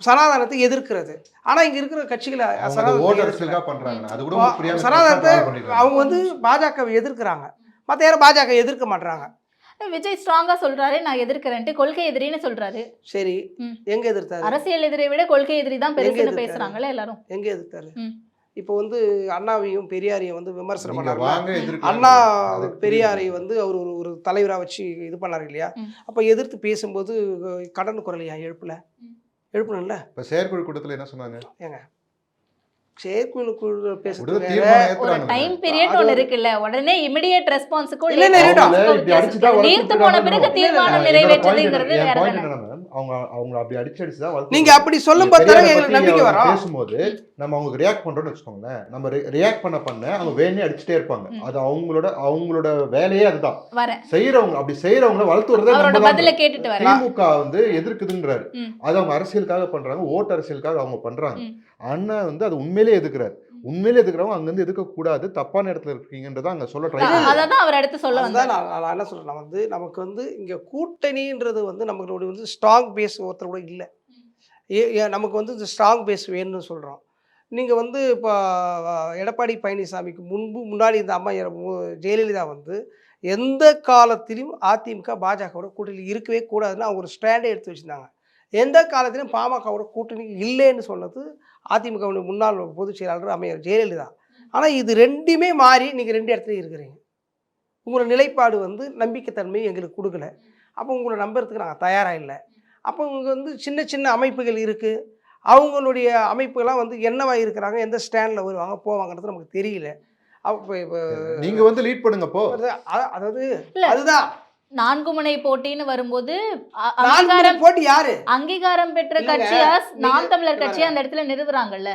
சனாதனத்தை எதிர்க்கிறது. ஆனால் இங்கே இருக்கிற கட்சிகளை சனாதனத்தை அவங்க வந்து பாஜகவை எதிர்க்கிறாங்க, மற்ற யாரும் பாஜக எதிர்க்க மாட்டாங்க. விஜய் ஸ்ட்ராங்கா சொல்றாரு, நான் எதிர்க்கிறேன்ட்டு, கொள்கை எதிரின்னு சொல்றாரு. சரி, எங்க எதிர்த்தாரு? அரசியல் எதிரை விட கொள்கை எதிரி தான் பெருசுன்னு பேசுறாங்கல்ல எல்லாரும். எங்க எதிர்த்தாரு? இப்போ வந்து அண்ணாவையும் பெரியாரையும் வந்து விமர்சனம் பண்ணாங்க. அண்ணா பெரியாரை வந்து அவர் ஒரு தலைவராக வச்சு இது பண்ணாரு இல்லையா? அப்போ எதிர்த்து பேசும்போது கடன் குரல் ஏன் எழுப்பணும்ல? இப்போ செயற்குழு கூட்டத்தில் என்ன சொன்னாங்க? ஏங்க செயற்குழு பேசுறது ஒரு டைம் பீரியட் ஒன்னு இருக்குல்ல, உடனே இமிடியேட் ரெஸ்பான்ஸ்க்கு நீர்த்து போன பிறகு தீர்மானம் நிறைவேற்றுறதுங்கிறது வேற தானே. அவங்க அப்படி அடிச்சு தான் நீங்க அப்படி சொல்லும் போது எங்களுக்கு நம்பிக்கை வரும். பேசும்போது நம்ம அவங்க ரியாக்ட் பண்றோம்னு வச்சுக்கோங்களேன், நம்ம ரியாக்ட் பண்ண அவங்க வேணே அடிச்சுட்டே இருப்பாங்க. அது அவங்களோட வேலையே அதுதான். செய்யறவங்க அப்படி செய்யறவங்களை வளர்த்து வரது. திமுக வந்து எதிர்க்குதுன்றாரு, அது அவங்க அரசியலுக்காக பண்றாங்க, ஓட்டு அரசியலுக்காக அவங்க பண்றாங்க. அண்ணா வந்து அது உண்மையிலே எதுக்குறாரு. உண்மையிலே எதுக்குறவங்க அங்கிருந்து எதுக்க கூடாது, தப்பான இடத்துல இருக்கீங்கன்றத அங்க சொல்ல ட்ரை அதான் அவர் அடுத்து சொல்ல வந்தா. நான் என்ன சொல்றேன், வந்து நமக்கு வந்து இங்க கூட்டணின்றது வந்து நம்மளோட வந்து ஸ்ட்ராங் பேஸ் ஒருத்தர் கூட இல்லை. நமக்கு வந்து இந்த ஸ்ட்ராங் பேஸ் வேணும்னு சொல்றோம். நீங்க வந்து இப்போ எடப்பாடி பழனிசாமிக்கு முன்னாடி இந்த அம்மா ஜெயலலிதா வந்து எந்த காலத்திலும் அதிமுக பாஜகவோட கூட்டணி இருக்கவே கூடாதுன்னு அவங்க ஒரு ஸ்டாண்டே எடுத்து வச்சிருந்தாங்க. எந்த காலத்திலும் பாமகவோட கூட்டணி இல்லைன்னு சொன்னது அதிமுகவுடைய முன்னாள் பொதுச் செயலாளர் அம்மையார் ஜெயலலிதா. ஆனால் இது ரெண்டுமே மாறி நீங்கள் 2 இடத்துலையும் இருக்கிறீங்க. உங்களோட நிலைப்பாடு வந்து நம்பிக்கைத்தன்மை எங்களுக்கு கொடுக்கல. அப்போ உங்களை நம்புறதுக்கு நாங்கள் தயாராக இல்லை. அப்போ இவங்க வந்து சின்ன சின்ன அமைப்புகள் இருக்குது, அவங்களுடைய அமைப்புகள்லாம் வந்து என்னவாக இருக்கிறாங்க, எந்த ஸ்டாண்டில் வருவாங்க போவாங்கிறது நமக்கு தெரியல. அப்போ நீங்க வந்து லீட் பண்ணுங்கப்போ. அதாவது அதுதான் 4 முனை போட்டின்னு வரும்போது நான்கு போட்டி யாரு அங்கீகாரம் பெற்ற இல்லைங்க, கட்சியா நாம் நீங்க- தமிழர் கட்சியா அந்த இடத்துல நிறுவுறாங்கல்ல,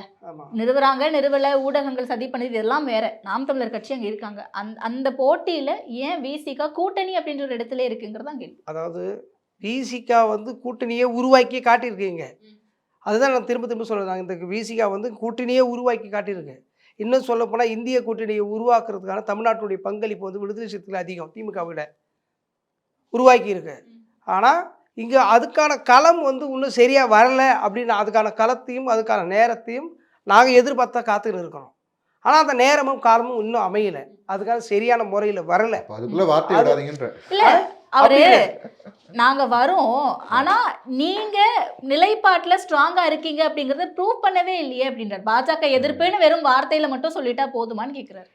நிறுவல ஊடகங்கள் சதி பண்ணது இதெல்லாம் வேற. நாம் தமிழர் கட்சி அங்க இருக்காங்க. அந்த போட்டியில ஏன் விசிகா கூட்டணி அப்படின்ற ஒரு இடத்துல இருக்குங்கிறதான் கேள்வி. அதாவது விசிகா வந்து கூட்டணியை உருவாக்கி காட்டியிருக்கீங்க. அதுதான் நான் திரும்ப திரும்ப சொல்கிறேன். இந்த விசிகா வந்து கூட்டணியே உருவாக்கி காட்டியிருக்கு. இன்னும் சொல்லப்போனால் இந்திய கூட்டணியை உருவாக்குறதுக்கான தமிழ்நாட்டுடைய பங்களிப்பு வந்து விடுதலை சிறுத்தைகள் அதிகம் திமுக விட உருவாக்கி இருக்கு. ஆனால் இங்கே அதுக்கான களம் வந்து இன்னும் சரியாக வரலை அப்படின்னு அதுக்கான களத்தையும் அதுக்கான நேரத்தையும் நாங்கள் எதிர்பார்த்தா காத்துக்கிட்டு இருக்கிறோம். ஆனால் அந்த நேரமும் காலமும் இன்னும் அமையலை, அதுக்கான சரியான முறையில் வரலை. அதுக்குள்ள வார்த்தை விடாதீங்கன்ற. இல்ல அவரு நாங்க வரோம், ஆனா நீங்க நிலைப்பாட்டுல ஸ்ட்ராங்கா இருக்கீங்க அப்படிங்கறத ப்ரூவ் பண்ணவே இல்லையே அப்படின்றார். பாஜக எதிர்ப்புன்னு வெறும் வார்த்தையில மட்டும் சொல்லிட்டா போதுமான்னு கேக்குறாரு.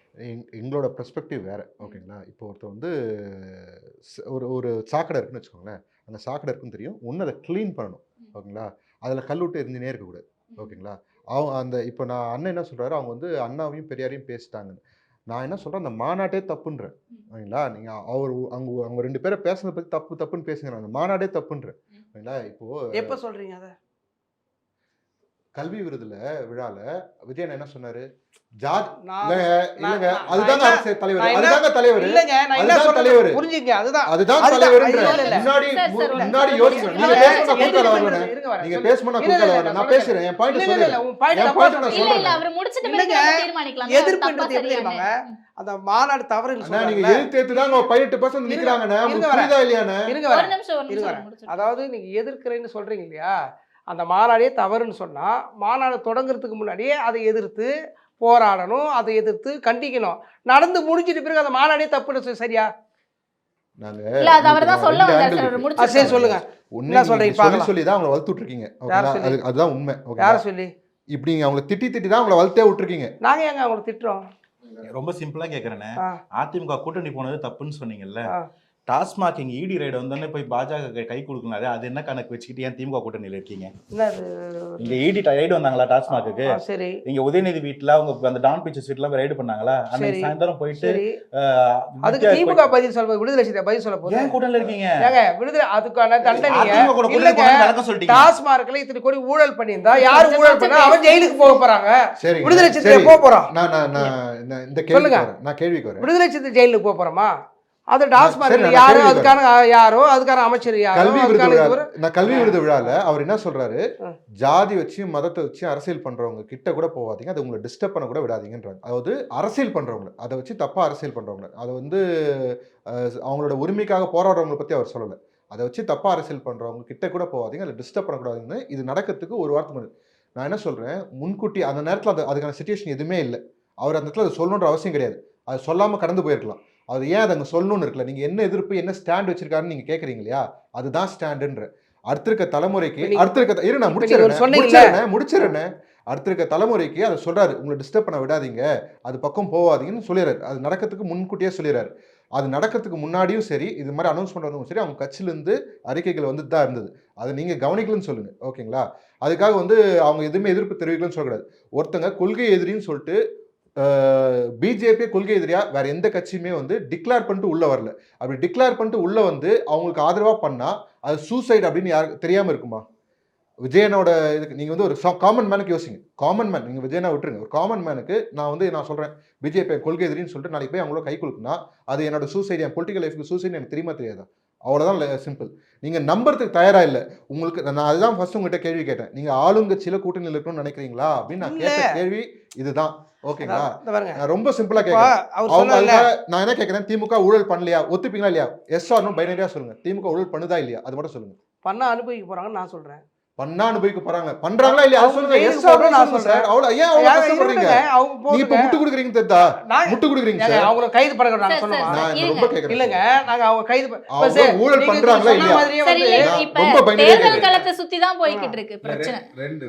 எங்களோட பெர்ஸ்பெக்டிவ் வேற. ஓகேங்களா, இப்போ ஒருத்தர் வந்து ஒரு ஒரு சாக்கடை இருக்குன்னு வச்சுக்கோங்களேன். அந்த சாக்கடை இருக்குன்னு தெரியும், ஒன்று அதை க்ளீன் பண்ணணும். ஓகேங்களா, அதில் கல்லுட்டு இருந்துனே இருக்கக்கூடாது. ஓகேங்களா, அவங்க அந்த இப்போ நான் அண்ணன் என்ன சொல்கிறாரு, அவங்க வந்து அண்ணாவையும் பெரியாரையும் பேசிட்டாங்கன்னு. நான் என்ன சொல்கிறேன், அந்த மாநாட்டே தப்புன்றேன். ஓகேங்களா, நீங்கள் அவங்க 2 பேரை பேசுனதை பற்றி தப்புன்னு பேசுங்க, அந்த மாநாடே தப்புன்றேன். ஓகேங்களா, இப்போது எப்போ சொல்கிறீங்க அதை? கல்வி விழால விஜயன் என்ன சொன்னாரு, ஜாதி நான் இல்லங்க, நான் அதுதாங்க நான் அரசியல் தலைவர், நான் அதுதாங்க தலைவர், இல்லைங்க, நான் என்ன அதுதான் சொல்றேன் தலைவர். புரிஞ்சுங்க, அதுதான் தலைவர். இல்ல, இல்ல. முன்னாடி யோசிக்கணும். நீங்க இல்ல, பேசணும், குறுக்கால வரணும். நீங்க பேசணும், குறுக்கால வரணும். நான் பேசுறேன், என் பாயிண்ட் சொல்றேன். என் point நான் இல்ல இல்ல சொல்றேன். அவர் முடிச்சிட்டு இல்லைங்க, பிறகு தீர்மானிக்கலாம். எதிர்ப்புன்றது எப்படி தெரியுமாங்க? அந்த மாநாடு தவறுன்னு அண்ணா, நீங்க சொல்றாங்க. எதிர்த்து தான் 18% நிக்கிறாங்கண்ணே. இருங்க உங்களுக்கு வரேன். புரியுதா இல்லையாண்ணே? இருங்க ஒரு வரேன், நிமிஷம் இருங்க வரேன். முடிச்சிட்டு. அதாவது நீங்க எதிர்க்கிறேன்னு சொல்றீங்க இல்லையா, அந்த மாநாடே தவறுன்னு சொன்னா மாநாடு தொடங்குறதுக்கு முன்னாடியே அதை எதிர்த்து போராடணும், அதை எதிர்த்து கண்டிக்கணும். நடந்து முடிஞ்சிட்டு பிறகு அந்த மாநாடே தப்புன்னு சரியா? நாங்க இல்ல அது அவர்தான் சொல்ல ரெண்டு வந்தார் angle சார். இருக்கு. முடிச்சிட்டு சரி சொல்லுங்க. ஒண்ணு என்ன சொல்றீங்க நீங்க சொல்லி பார்க்கலாம். சொல்லி தான் அவங்களை வளர்த்து விட்டுருக்கீங்க. யார் ஓகேங்களா, சொல்லி? அதுதான் உண்மை. யார ஓகேங்களா, சொல்லி? இப்படி நீங்க அவங்களை திட்டி தான் அவங்களை வளர்த்தே விட்டுருக்கீங்க. நாங்க ஏங்க அவங்களை திட்டுறோம்? ரொம்ப சிம்பிளா கேக்குறேனே, ஆ, அதிமுக கூட்டணி போனது தப்புன்னு சொன்னீங்கல்ல, ஆ. டாஸ்மாக் இங்க இடி ரைடு வந்தோடனே போய் பாஜக கை கொடுக்கலாரு, அது என்ன கணக்கு வச்சுக்கிட்டு ஏன் திமுக கூட்டணியில இருக்கீங்க? என்ன அது? இங்க இடி ரைடு வந்தாங்களா டாஸ்மாக்கு? சரி இங்க உதயநிதி வீட்டுல அவங்க அந்த டான் பிச்சர்ஸ் வீட்டுல ரைடு பண்ணாங்களா? அன்னைக்கு சரி. சாயந்தரம் போயிட்டு சரி, அதுக்கு திமுக பதில் சொல்ல, விடுதலை சிறுத்தை பதில் சொல்ல போகுது. ஏன் கூட்டணியில இருக்கீங்க? ஏங்க விடுதலை அதுக்கான தண்டனையை அதிமுக கூட கூட்டணி இல்லைங்க, போனது நடக்க சொல்லிட்டீங்க. டாஸ்மார்க்ல இத்தனை கோடி ஊழல் பண்ணியிருந்தா யாரு ஊழல் பண்ணா அவன் ஜெயிலுக்கு போக போறாங்க. சரி, விடுதலை சிறுத்தை போக போறோம். நான் இந்த கேள்விக்கு வரேன். நான் கேள்விக்கு வரேன். விடுதலை சிறுத்தை ஜெயிலுக்கு போக போறோமா? அது சரி, டாஸ்மார்க் நான் யாரோ கேள்வி அதுக்கான யாரோ அதுக்கான அமைச்சர் யாரோ கல்வி விருது அதுக்கான விழா, இவரு- நான் கல்வி விருது விழால அவர் என்ன சொல்றாரு, ஆ. ஜாதி வச்சு மதத்தை வச்சு அரசியல் பண்றவங்க கிட்ட கூட போவாதீங்க, அது உங்களை டிஸ்டர்ப் பண்ண கூட விடாதீங்கன்றாங்க. அதாவது அரசியல் பண்றவங்க, அதை வச்சு தப்பா அரசியல் பண்றவங்க, அதை வந்து அவங்களோட உரிமைக்காக போராடுறவங்களை பத்தி அவர் சொல்லலை, அதை வச்சு தப்பா அரசியல் பண்றவங்க கிட்ட கூட போவாதீங்க, அதை டிஸ்டர்ப் பண்ணக்கூடாதுன்னு. இது நடக்கிறதுக்கு ஒரு வாரத்துக்கு முன்னாடி நான் என்ன சொல்றேன், முன்கூட்டி அந்த நேரத்தில் அதுக்கான சிச்சுவேஷன் எதுவுமே இல்லை. அவர் அந்த இடத்துல அதை சொல்லணுன்ற அவசியம் கிடையாது, அது சொல்லாம கடந்து போயிருக்கலாம். அது ஏன் அதை அங்கே சொல்லணும்னு இருக்குல்ல, நீங்கள் என்ன எதிர்ப்பு என்ன ஸ்டாண்ட் வச்சிருக்காருன்னு நீங்கள் கேட்குறீங்க இல்லையா, அதுதான் ஸ்டாண்டுன்ற. அடுத்திருக்க தலைமுறைக்கு நான் முடிச்சிருந்தேன் அடுத்திருக்க தலைமுறைக்கு அதை சொல்றாரு, உங்களை டிஸ்டர்ப் பண்ண விடாதீங்க, அது பக்கம் போவாதீங்கன்னு சொல்லிடுறாரு. அது நடக்கிறதுக்கு முன்கூட்டியே சொல்லிடுறாரு. அது நடக்கிறதுக்கு முன்னாடியும் சரி, இது மாதிரி அனௌன்ஸ் பண்ணுறதும் சரி, அவங்க கட்சியிலேருந்து அறிக்கைகள் வந்துட்டு தான் இருந்தது. அதை நீங்கள் கவனிக்கலன்னு சொல்லுங்க. ஓகேங்களா, அதுக்காக வந்து அவங்க எதுவுமே எதிர்ப்பு தெரிவிக்கலன்னு சொல்லக்கூடாது. ஒருத்தங்க கொள்கை எதிரின்னு சொல்லிட்டு பிஜேபி கொள்கை எதிரியா வேற எந்த கட்சியுமே வந்து டிக்ளேர் பண்ணிட்டு உள்ள வரல. அப்படி டிக்ளேர் பண்ணிட்டு உள்ள வந்து அவங்களுக்கு ஆதரவா பண்ணா அது சூசைட் அப்படின்னு யாருக்கு தெரியாம இருக்குமா? விஜயனோட இதுக்கு நீங்க வந்து ஒரு காமன் மேனுக்கு யோசிங்க. காமன் மேன், நீங்க விஜயனா விட்டுருங்க, ஒரு காமன் மேனுக்கு நான் சொல்றேன் பிஜேபி கொள்கை எதிரின்னு சொல்லிட்டு நாளைக்கு போய் அவங்களோட கை கொடுக்குன்னா அது என்னோட சூசைட், என் பொலிட்டிக்கல் லைஃப்க்கு சூசைட் எனக்கு தெரியுமா தெரியாதா? அவ்வளோதான் சிம்பிள். நீங்கள் நம்புறதுக்கு தயாரா இல்லை. உங்களுக்கு நான் அதுதான் ஃபர்ஸ்ட் உங்ககிட்ட கேள்வி கேட்டேன், நீங்கள் ஆளுங்கட்சியில கூட்டணியில் இருக்கணும்னு நினைக்கிறீங்களா அப்படின்னு நான் கேட்ட கேள்வி இதுதான். ஓகேங்களா, நான் ரொம்ப சிம்பிளா கேட்கிறேன். நான் என்ன கேட்கிறேன், திமுக ஊழல் பண்ணலையா, ஒத்துப்பீங்களா இல்லையா? எஸ் ஆர் நோ பைனரியா சொல்லுங்க. திமுக ஊழல் பண்ணுதா இல்லையா, அது மட்டும் சொல்லுங்க. பண்ணா அனுபவிக்க போறாங்கன்னு நான் சொல்றேன். பண்ணா அனுபவிக்க போறாங்க, பண்றாங்களா இல்லையா அது சொல்லுங்க. எஸ் ஆர் நோ நான் சொல்றேன். அவ்வளவு ஏன் அவ்வளவு கஷ்டப்படுறீங்க? நீங்க இப்ப முட்டு கொடுக்குறீங்க தெரியுதா? முட்டு கொடுக்குறீங்க சார். அவங்கள கைது பண்ண நாங்க சொல்லுவோம். நான் ரொம்ப கேக்குறேன். இல்லங்க, நாங்க அவங்க கைது ஊழல் பண்றாங்களா இல்லையா? சரி, இப்ப தேர்தல் களத்தை சுத்தி தான் போய்கிட்டு இருக்கு பிரச்சனை.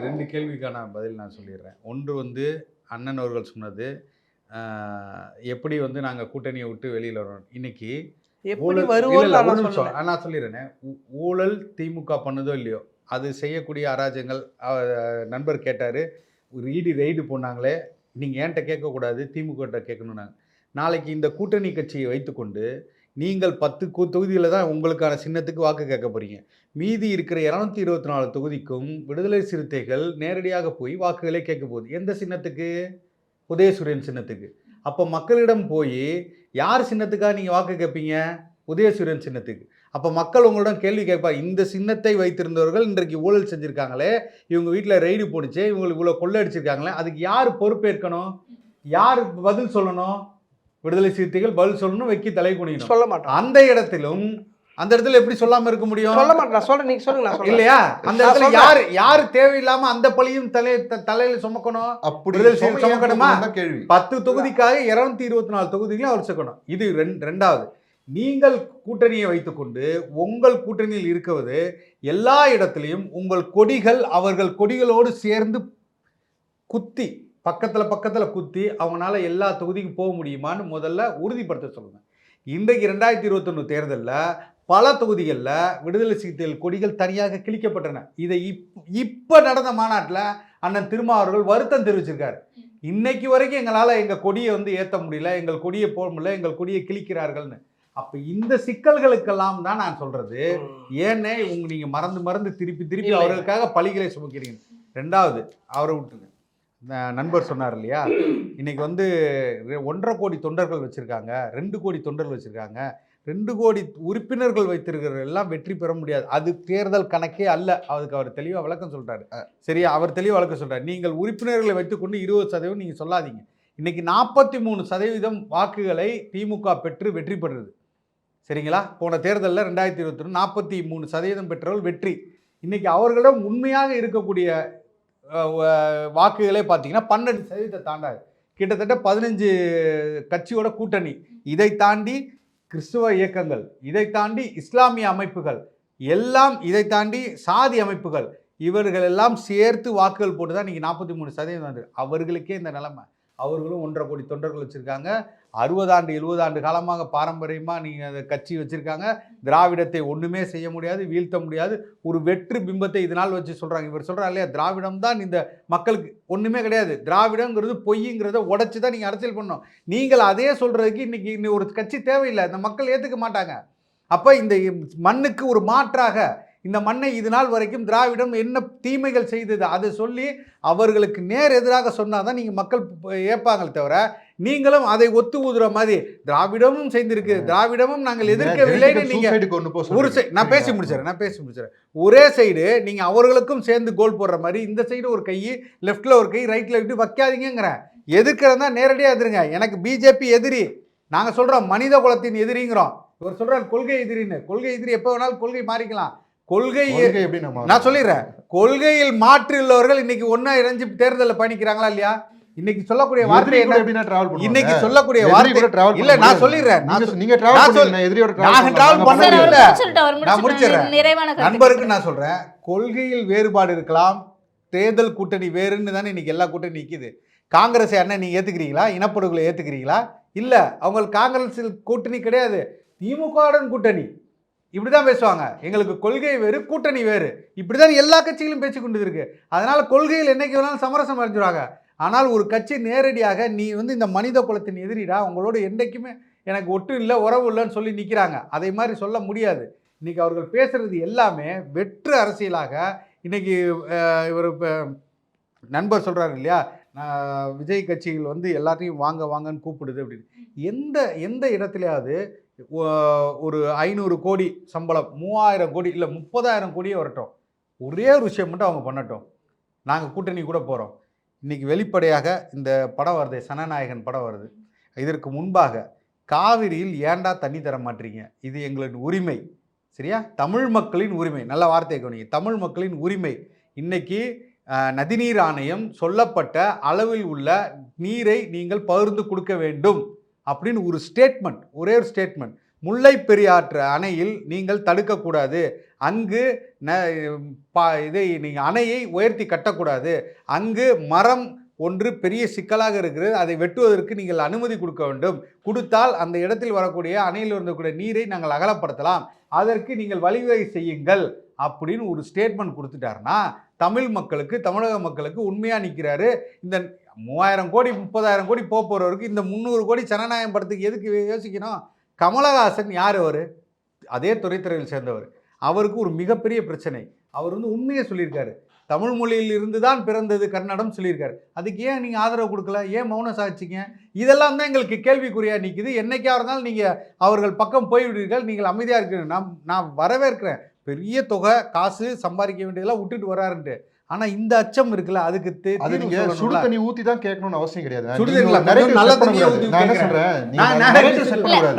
ரெண்டு கேள்விக்கான பதில் நான் சொல்லிடுறேன். ஒன்று வந்து அண்ணன் அவர்கள் சொன்னது, எப்படி வந்து நாங்கள் கூட்டணியை விட்டு வெளியில் வரோம். இன்னைக்கு எப்படி வருவோம் நான் சொல்லிடுறேன். ஊழல் திமுக பண்ணுதோ இல்லையோ, அது செய்யக்கூடிய அராஜகங்கள். நண்பர் கேட்டார், ஒரு இடி ரெய்டு போனாங்களே, நீங்கள் ஏன்ட்ட கேட்கக்கூடாது திமுகட்ட கேட்கணுன்னாங்க. நாளைக்கு இந்த கூட்டணி கட்சியை வைத்துக்கொண்டு நீங்கள் 10 தொகுதியில் தான் உங்களுக்கான சின்னத்துக்கு வாக்கு கேட்க போறீங்க. மீதி இருக்கிற 224 தொகுதிக்கும் விடுதலை சிறுத்தைகள் நேரடியாக போய் வாக்குகளை கேட்க போகுது. எந்த சின்னத்துக்கு? உதயசூரியன் சின்னத்துக்கு. அப்போ மக்களிடம் போய் யார் சின்னத்துக்காக நீங்கள் வாக்கு கேட்பீங்க? உதயசூரியன் சின்னத்துக்கு. அப்போ மக்கள் உங்களிடம் கேள்வி கேட்பார், இந்த சின்னத்தை வைத்திருந்தவர்கள் இன்றைக்கு ஊழல் செஞ்சுருக்காங்களே, இவங்க வீட்டில் ரெய்டு போடுச்சு, இவங்களுக்கு இவ்வளோ கொள்ளை அடிச்சிருக்காங்களே, அதுக்கு யார் பொறுப்பேற்கணும்? யார் பதில் சொல்லணும்? விடுதலை சிறுத்தைகள் பதில் சொல்லணும், வைக்கி தலை குனியணும். சொல்ல மாட்டோம். அந்த இடத்துல எப்படி சொல்லாம இருக்க முடியும்? சொல்ல மாட்டேன். நான் சொல்றேன், நீங்க சொல்லுங்க. நான் சொல்றேன். இல்லையா? அந்த இடத்துல யாரு தேவையில்லாம அந்த பழியும் தலையில சுமக்கணும்? அப்படி சுமக்கணுமா? கேள்வி. 10 தொகுதிக்காக 224 தொகுதிகளும் அவர் சேர்க்கணும். இது ரெண்டாவது. நீங்கள் கூட்டணியை வைத்துக்கொண்டு உங்கள் கூட்டணியில் இருக்குவது எல்லா இடத்திலையும் உங்கள் கொடிகள் அவர்கள் கொடிகளோடு சேர்ந்து குத்தி பக்கத்துல குத்தி அவங்களால எல்லா தொகுதிக்கும் போக முடியுமான்னு முதல்ல உறுதிப்படுத்த சொல்லுங்க. இன்றைக்கு 2021 தேர்தலில் பல தொகுதிகளில் விடுதலை சிறுத்தைகள் கொடிகள் தனியாக கிழிக்கப்பட்டன. இதை இப்போ நடந்த மாநாட்டில் அண்ணன் திருமாவர்கள் வருத்தம் தெரிவிச்சிருக்காரு. இன்னைக்கு வரைக்கும் எங்களால் எங்கள் கொடியை ஏற்ற முடியல, எங்கள் கொடியை போட முடியல, எங்கள் கொடியை கிழிக்கிறார்கள்னு. அப்போ இந்த சிக்கல்களுக்கெல்லாம் தான் நான் சொல்றது, ஏன்னே நீங்க மறந்து திருப்பி அவர்களுக்காக பழிகளை சுமக்கிறீங்க. ரெண்டாவது, அவரை விட்டுருங்க. நண்பர் சொன்னார் இல்லையா, இன்னைக்கு 1.5 கோடி தொண்டர்கள் வச்சிருக்காங்க, 2 கோடி தொண்டர்கள் வச்சிருக்காங்க, 2 கோடி உறுப்பினர்கள் வைத்திருக்கிற எல்லாம் வெற்றி பெற முடியாது, அது தேர்தல் கணக்கே அல்ல. அதுக்கு அவர் தெளிவாக விளக்கம் சொல்றாரு. சரியா? அவர் தெளிவாக விளக்கம் சொல்றாரு. நீங்கள் உறுப்பினர்களை வைத்துக்கொண்டு 20% நீங்க சொல்லாதீங்க. இன்னைக்கு 43% வாக்குகளை திமுக பெற்று வெற்றி பெறுறது. சரிங்களா? போன தேர்தலில் 2021 43% பெற்றவர்கள் வெற்றி. இன்னைக்கு அவர்களிடம் உண்மையாக இருக்கக்கூடிய வாக்குகளே பார்த்தீங்கன்னா 12% தாண்டாது. கிட்டத்தட்ட 15 கட்சியோட கூட்டணி, இதை தாண்டி கிறிஸ்துவ இயக்கங்கள், இதை தாண்டி இஸ்லாமிய அமைப்புகள் எல்லாம், இதை தாண்டி சாதி அமைப்புகள், இவர்கள் எல்லாம் சேர்த்து வாக்குகள் போட்டு தான் இன்னைக்கு 43% வந்து. அவர்களுக்கே இந்த நிலைமை. அவர்களும் 1.5 கோடி தொண்டர்கள் வச்சுருக்காங்க. 60 ஆண்டு 70 ஆண்டு காலமாக பாரம்பரியமாக நீங்கள் அந்த கட்சி வச்சுருக்காங்க. திராவிடத்தை ஒன்றுமே செய்ய முடியாது, வீழ்த்த முடியாது, ஒரு வெற்று பிம்பத்தை இதனால் வச்சு சொல்கிறாங்க. இவர் சொல்கிறார் இல்லையா, திராவிடம் தான் இந்த மக்களுக்கு ஒன்றுமே கிடையாது, திராவிடங்கிறது பொய்ங்கிறத உடச்சி தான் நீங்கள் அரசியல் பண்ணணும். நீங்கள் அதே சொல்கிறதுக்கு இன்றைக்கி ஒரு கட்சி தேவையில்லை, இந்த மக்கள் ஏற்றுக்க மாட்டாங்க. அப்போ இந்த மண்ணுக்கு ஒரு மாற்றாக இந்த மண்ணை இது நாள் வரைக்கும் திராவிடம் என்ன தீமைகள் செய்தது அதை சொல்லி அவர்களுக்கு நேர் எதிராக சொன்னால் தான் நீங்கள் மக்கள் ஏற்பாங்களே தவிர, நீங்களும் அதை ஒத்து ஊதுற மாதிரி திராவிடமும் செய்திருக்கு, திராவிடமும் நாங்கள் எதிர்க்கவில்லைன்னு நீங்கள் ஒரு நான் பேசி முடிச்சிடறேன். ஒரே சைடு நீங்கள் அவர்களுக்கும் சேர்ந்து கோல் போடுற மாதிரி இந்த சைடு ஒரு கை, லெஃப்டில் ஒரு கை, ரைட்டில் விட்டு வைக்காதீங்கிறேன். எதிர்க்கிறதா நேரடியாக எதிருங்க. எனக்கு பிஜேபி எதிரி, நாங்கள் சொல்கிறோம் மனித குலத்தின் எதிரிங்கிறோம். இவர் சொல்கிறார் கொள்கை எதிரின்னு. கொள்கை எதிரி எப்போ வேணாலும் கொள்கை மாறிக்கலாம். கொள்கை நான் சொல்லிடுறேன், கொள்கையில் மாற்று உள்ளவர்கள் இன்னைக்கு ஒன்னா இணைஞ்சு தேர்தலில் பயணிக்கிறாங்களா இல்லையா? இன்னைக்கு சொல்லக்கூடிய வார்த்தை இன்னைக்கு சொல்லக்கூடிய வார்த்தை இல்ல, நான் சொல்லிடுறேன். நண்பருக்கு நான் சொல்றேன், கொள்கையில் வேறுபாடு இருக்கலாம், தேர்தல் கூட்டணி வேறுன்னு தானே இன்னைக்கு எல்லா கூட்டணி நிக்குது. காங்கிரஸ் அண்ணன் நீங்க ஏத்துக்கிறீங்களா? இனப்படுகொலை ஏத்துக்கிறீங்களா? இல்ல, அவங்க காங்கிரஸ் கூட்டணி கிடையாது, திமுகவுடன் கூட்டணி. இப்படிதான் பேசுவாங்க, எங்களுக்கு கொள்கை வேறு கூட்டணி வேறு, இப்படிதான் எல்லா கட்சிகளும் பேச்சு கொண்டு இருக்கு. அதனால கொள்கையில் என்னைக்கு வேணாலும் சமரசம் அடைஞ்சிருவாங்க. ஆனால் ஒரு கட்சி நேரடியாக நீ இந்த மனித குலத்தின் எதிரிடா, உங்களோட என்றைக்குமே எனக்கு ஒட்டு இல்லை உறவு இல்லைன்னு சொல்லி நிற்கிறாங்க. அதை மாதிரி சொல்ல முடியாது. இன்னைக்கு அவர்கள் பேசுறது எல்லாமே வெற்று அரசியலாக. இன்னைக்கு இவர் நண்பர் சொல்றாரு இல்லையா, விஜய் கட்சிகள் எல்லாத்தையும் வாங்க வாங்கன்னு கூப்பிடுது அப்படின்னு. எந்த இடத்துலையாவது ஒரு 500 கோடி சம்பளம், 3000 கோடி இல்லை 30,000 கோடியே வரட்டும், ஒரே ஒரு விஷயம் மட்டும் அவங்க பண்ணட்டும், நாங்கள் கூட்டணி கூட போகிறோம். இன்றைக்கி வெளிப்படையாக இந்த படம் வருது, சனநாயகன் படம் வருது. இதற்கு முன்பாக காவிரியில் ஏண்டா தண்ணி தர மாட்டீங்க, இது எங்களின் உரிமை, சரியா? தமிழ் மக்களின் உரிமை, நல்ல வார்த்தையை கவனிங்க, தமிழ் மக்களின் உரிமை. இன்னைக்கு நதிநீர் ஆணையம் சொல்லப்பட்ட அளவில் உள்ள நீரை நீங்கள் பகிர்ந்து கொடுக்க வேண்டும் அப்படின்னு ஒரு ஸ்டேட்மெண்ட், ஒரே ஒரு ஸ்டேட்மெண்ட். முல்லை பெரியாற்று அணையில் நீங்கள் தடுக்கக்கூடாது, அங்கு இதை நீங்கள் அணையை உயர்த்தி கட்டக்கூடாது, அங்கு மரம் ஒன்று பெரிய சிக்கலாக இருக்கிறது, அதை வெட்டுவதற்கு நீங்கள் அனுமதி கொடுக்க வேண்டும், கொடுத்தால் அந்த இடத்தில் வரக்கூடிய அணையில் இருந்தக்கூடிய நீரை நாங்கள் அகலப்படுத்தலாம், அதற்கு நீங்கள் வழிவகை செய்யுங்கள் அப்படின்னு ஒரு ஸ்டேட்மெண்ட் கொடுத்துட்டாருன்னா தமிழ் மக்களுக்கு, தமிழக மக்களுக்கு உண்மையாக நிற்கிறாரு. இந்த 3000 கோடி 30,000 கோடி போகிறவருக்கு இந்த 300 கோடி ஜனநாயகம் படத்துக்கு எதுக்கு யோசிக்கணும்? கமலஹாசன் யார் அவர்? அதே துறைத்துறையில் சேர்ந்தவர். அவருக்கு ஒரு மிகப்பெரிய பிரச்சனை. அவர் வந்து உண்மையை சொல்லியிருக்காரு. தமிழ் மொழியில் இருந்து தான் பிறந்தது கன்னடம் சொல்லியிருக்காரு. அதுக்கு ஏன் நீங்கள் ஆதரவு கொடுக்கல? ஏன் மௌனம் சாதிச்சிங்க? இதெல்லாம் தான் எங்களுக்கு கேள்விக்குறியாக நிற்குது. என்னைக்காக இருந்தாலும் நீங்கள் அவர்கள் பக்கம் போய்விடுவீர்கள், நீங்கள் அமைதியாக இருக்கிறீங்க. நான் வரவேற்கிறேன், பெரிய தொகை காசு சம்பாதிக்க வேண்டியதெல்லாம் விட்டுட்டு வராருன்ட்டு. ஆனா இந்த அச்சம் இருக்குல்ல, அதுக்கு அது நீங்க சுடு தண்ணி ஊத்தி தான் கேட்கணும்னு அவசியம் கிடையாது. சுடு தண்ணி நிறைய நல்ல தண்ணியை ஊத்தி நான் என்ன சொல்றேன்,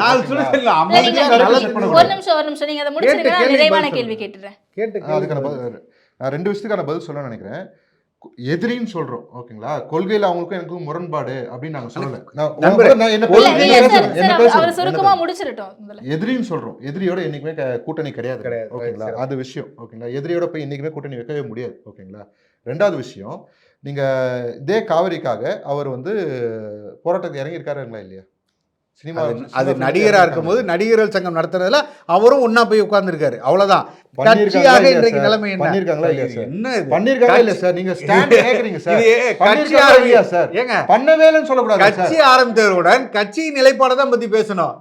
நான் சுடு தண்ணி ஒரு நிமிஷம் நீங்க அதை முடிச்சிருங்க. நான் நிறைவான கேள்வி கேட்டுறேன். அதுக்கான நான் 2 விஷயத்துக்கான பதில் சொல்ல நினைக்கிறேன். எதிரின்னு சொல்றோம், ஓகேங்களா? கொள்கையில அவங்களுக்கும் எனக்கும் முரண்பாடு அப்படின்னு நாங்க சொல்லல. எதிரின்னு சொல்றோம். எதிரியோட என்னைக்குமே கூட்டணி கிடையாது, ஓகேங்களா? அது விஷயம், ஓகேங்களா? எதிரியோட போய் என்னைக்குமே கூட்டணி வைக்கவே முடியாது, ஓகேங்களா? 2வது விஷயம், நீங்க இதே காவிரிக்காக அவர் வந்து போராட்டத்துக்கு இறங்கி இருக்காருங்களா இல்லையா? சினிமா அது நடிகரா இருக்கும்போது நடிகர்கள் சங்கம் நடத்துறதுல அவரும் ஒன்னா போய் உட்கார்ந்துருக்காரு, அவ்வளவுதான். கட்சியாக இன்றைக்கு நிலைமை என்ன பண்ணிருக்காங்களா இல்லையா சார்? என்ன பண்ணிருக்காங்களா இல்ல சார்? நீங்க ஸ்டாண்ட் கேக்குறீங்க சார். கட்சி ஆரம்பியா சார்? ஏங்க பண்ணவே இல்லைன்னு சொல்லக்கூடாது. கட்சி ஆரம்பித்தவருடன் கட்சி நிலைப்பாடை தான் பத்தி பேசணும்.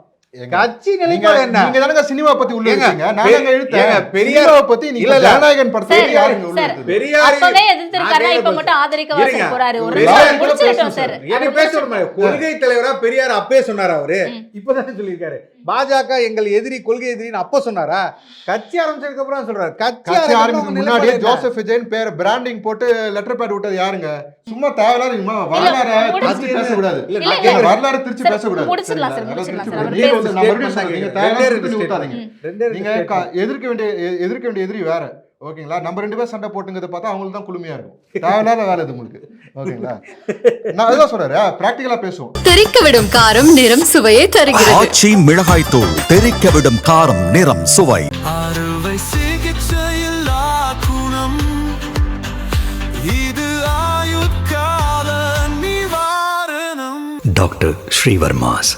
கட்சி நிலைப்பாடு என்ன? நீங்க தானங்க சினிமா பத்தி உள்ள இருக்கீங்க. நான் எங்க இழுத்தேன் பெரியார் பத்தி. நீங்க ஜனநாயகன் படத்துல யாருங்க உள்ள இருக்கு? பெரியார் அப்பவே எதிர்த்திருக்காரா, இப்ப மட்டும் ஆதரிக்க வாசல் போறாரு. ஒரு நிமிஷம் முடிச்சிட்டோம் சார். என்ன பேசணும்? கொள்கை தலைவரா பெரியார் அப்பே சொன்னாரா? அவரு இப்பதான் சொல்லியிருக்காரு. பாஜக எங்கள் எதிரி, கொள்கை எதிரின்னு அப்ப சொன்னாரா? கட்சி ஆரம்பிச்சதுக்கு அப்புறம் சொல்றாரு. கட்சி ஆரம்பிச்சதுக்கு முன்னாடியே ஜோசப் விஜயன் பேர் பிராண்டிங் போட்டு லெட்டர் பேட் விட்டது யாருங்க? சும்மா தேவையில்லாம வரலாறு திருச்சி பேசக்கூடாது. வரலாறு திருச்சி பேசக்கூடாது. முடிச்சிடலாம் சார், முடிச்சிடலாம் சார். அவர் நீங்க வந்து நான் மறுபடியும் சொல்றேன், நீங்க தேவையில்லாம ஊத்தாதீங்க. நீங்க எதிர்க்க வேண்டிய எதிரி வேற, ஓகேங்களா? நம்ம 2 பேர் சண்டை போட்டுங்கிறத பார்த்தா அவங்களுக்கு தான் குளுமையா இருக்கும். தேவையில்லாத வேலை இது உங்களுக்கு, ஓகேங்களா? நான் அதான் சொல்றேன், பிராக்டிகலா பேசுவோம். தெறிக்க விடும் காரம் நிறம் சுவையை தருகிறது. ஆச்சி மிளகாய் தூள் தெறிக்க விடும் காரம் நிறம் சுவை. அறுவை சிகிச்சையில் குணம் இது ஆயுட்கால நிவாரணம். டாக்டர் ஸ்ரீவர்மாஸ்.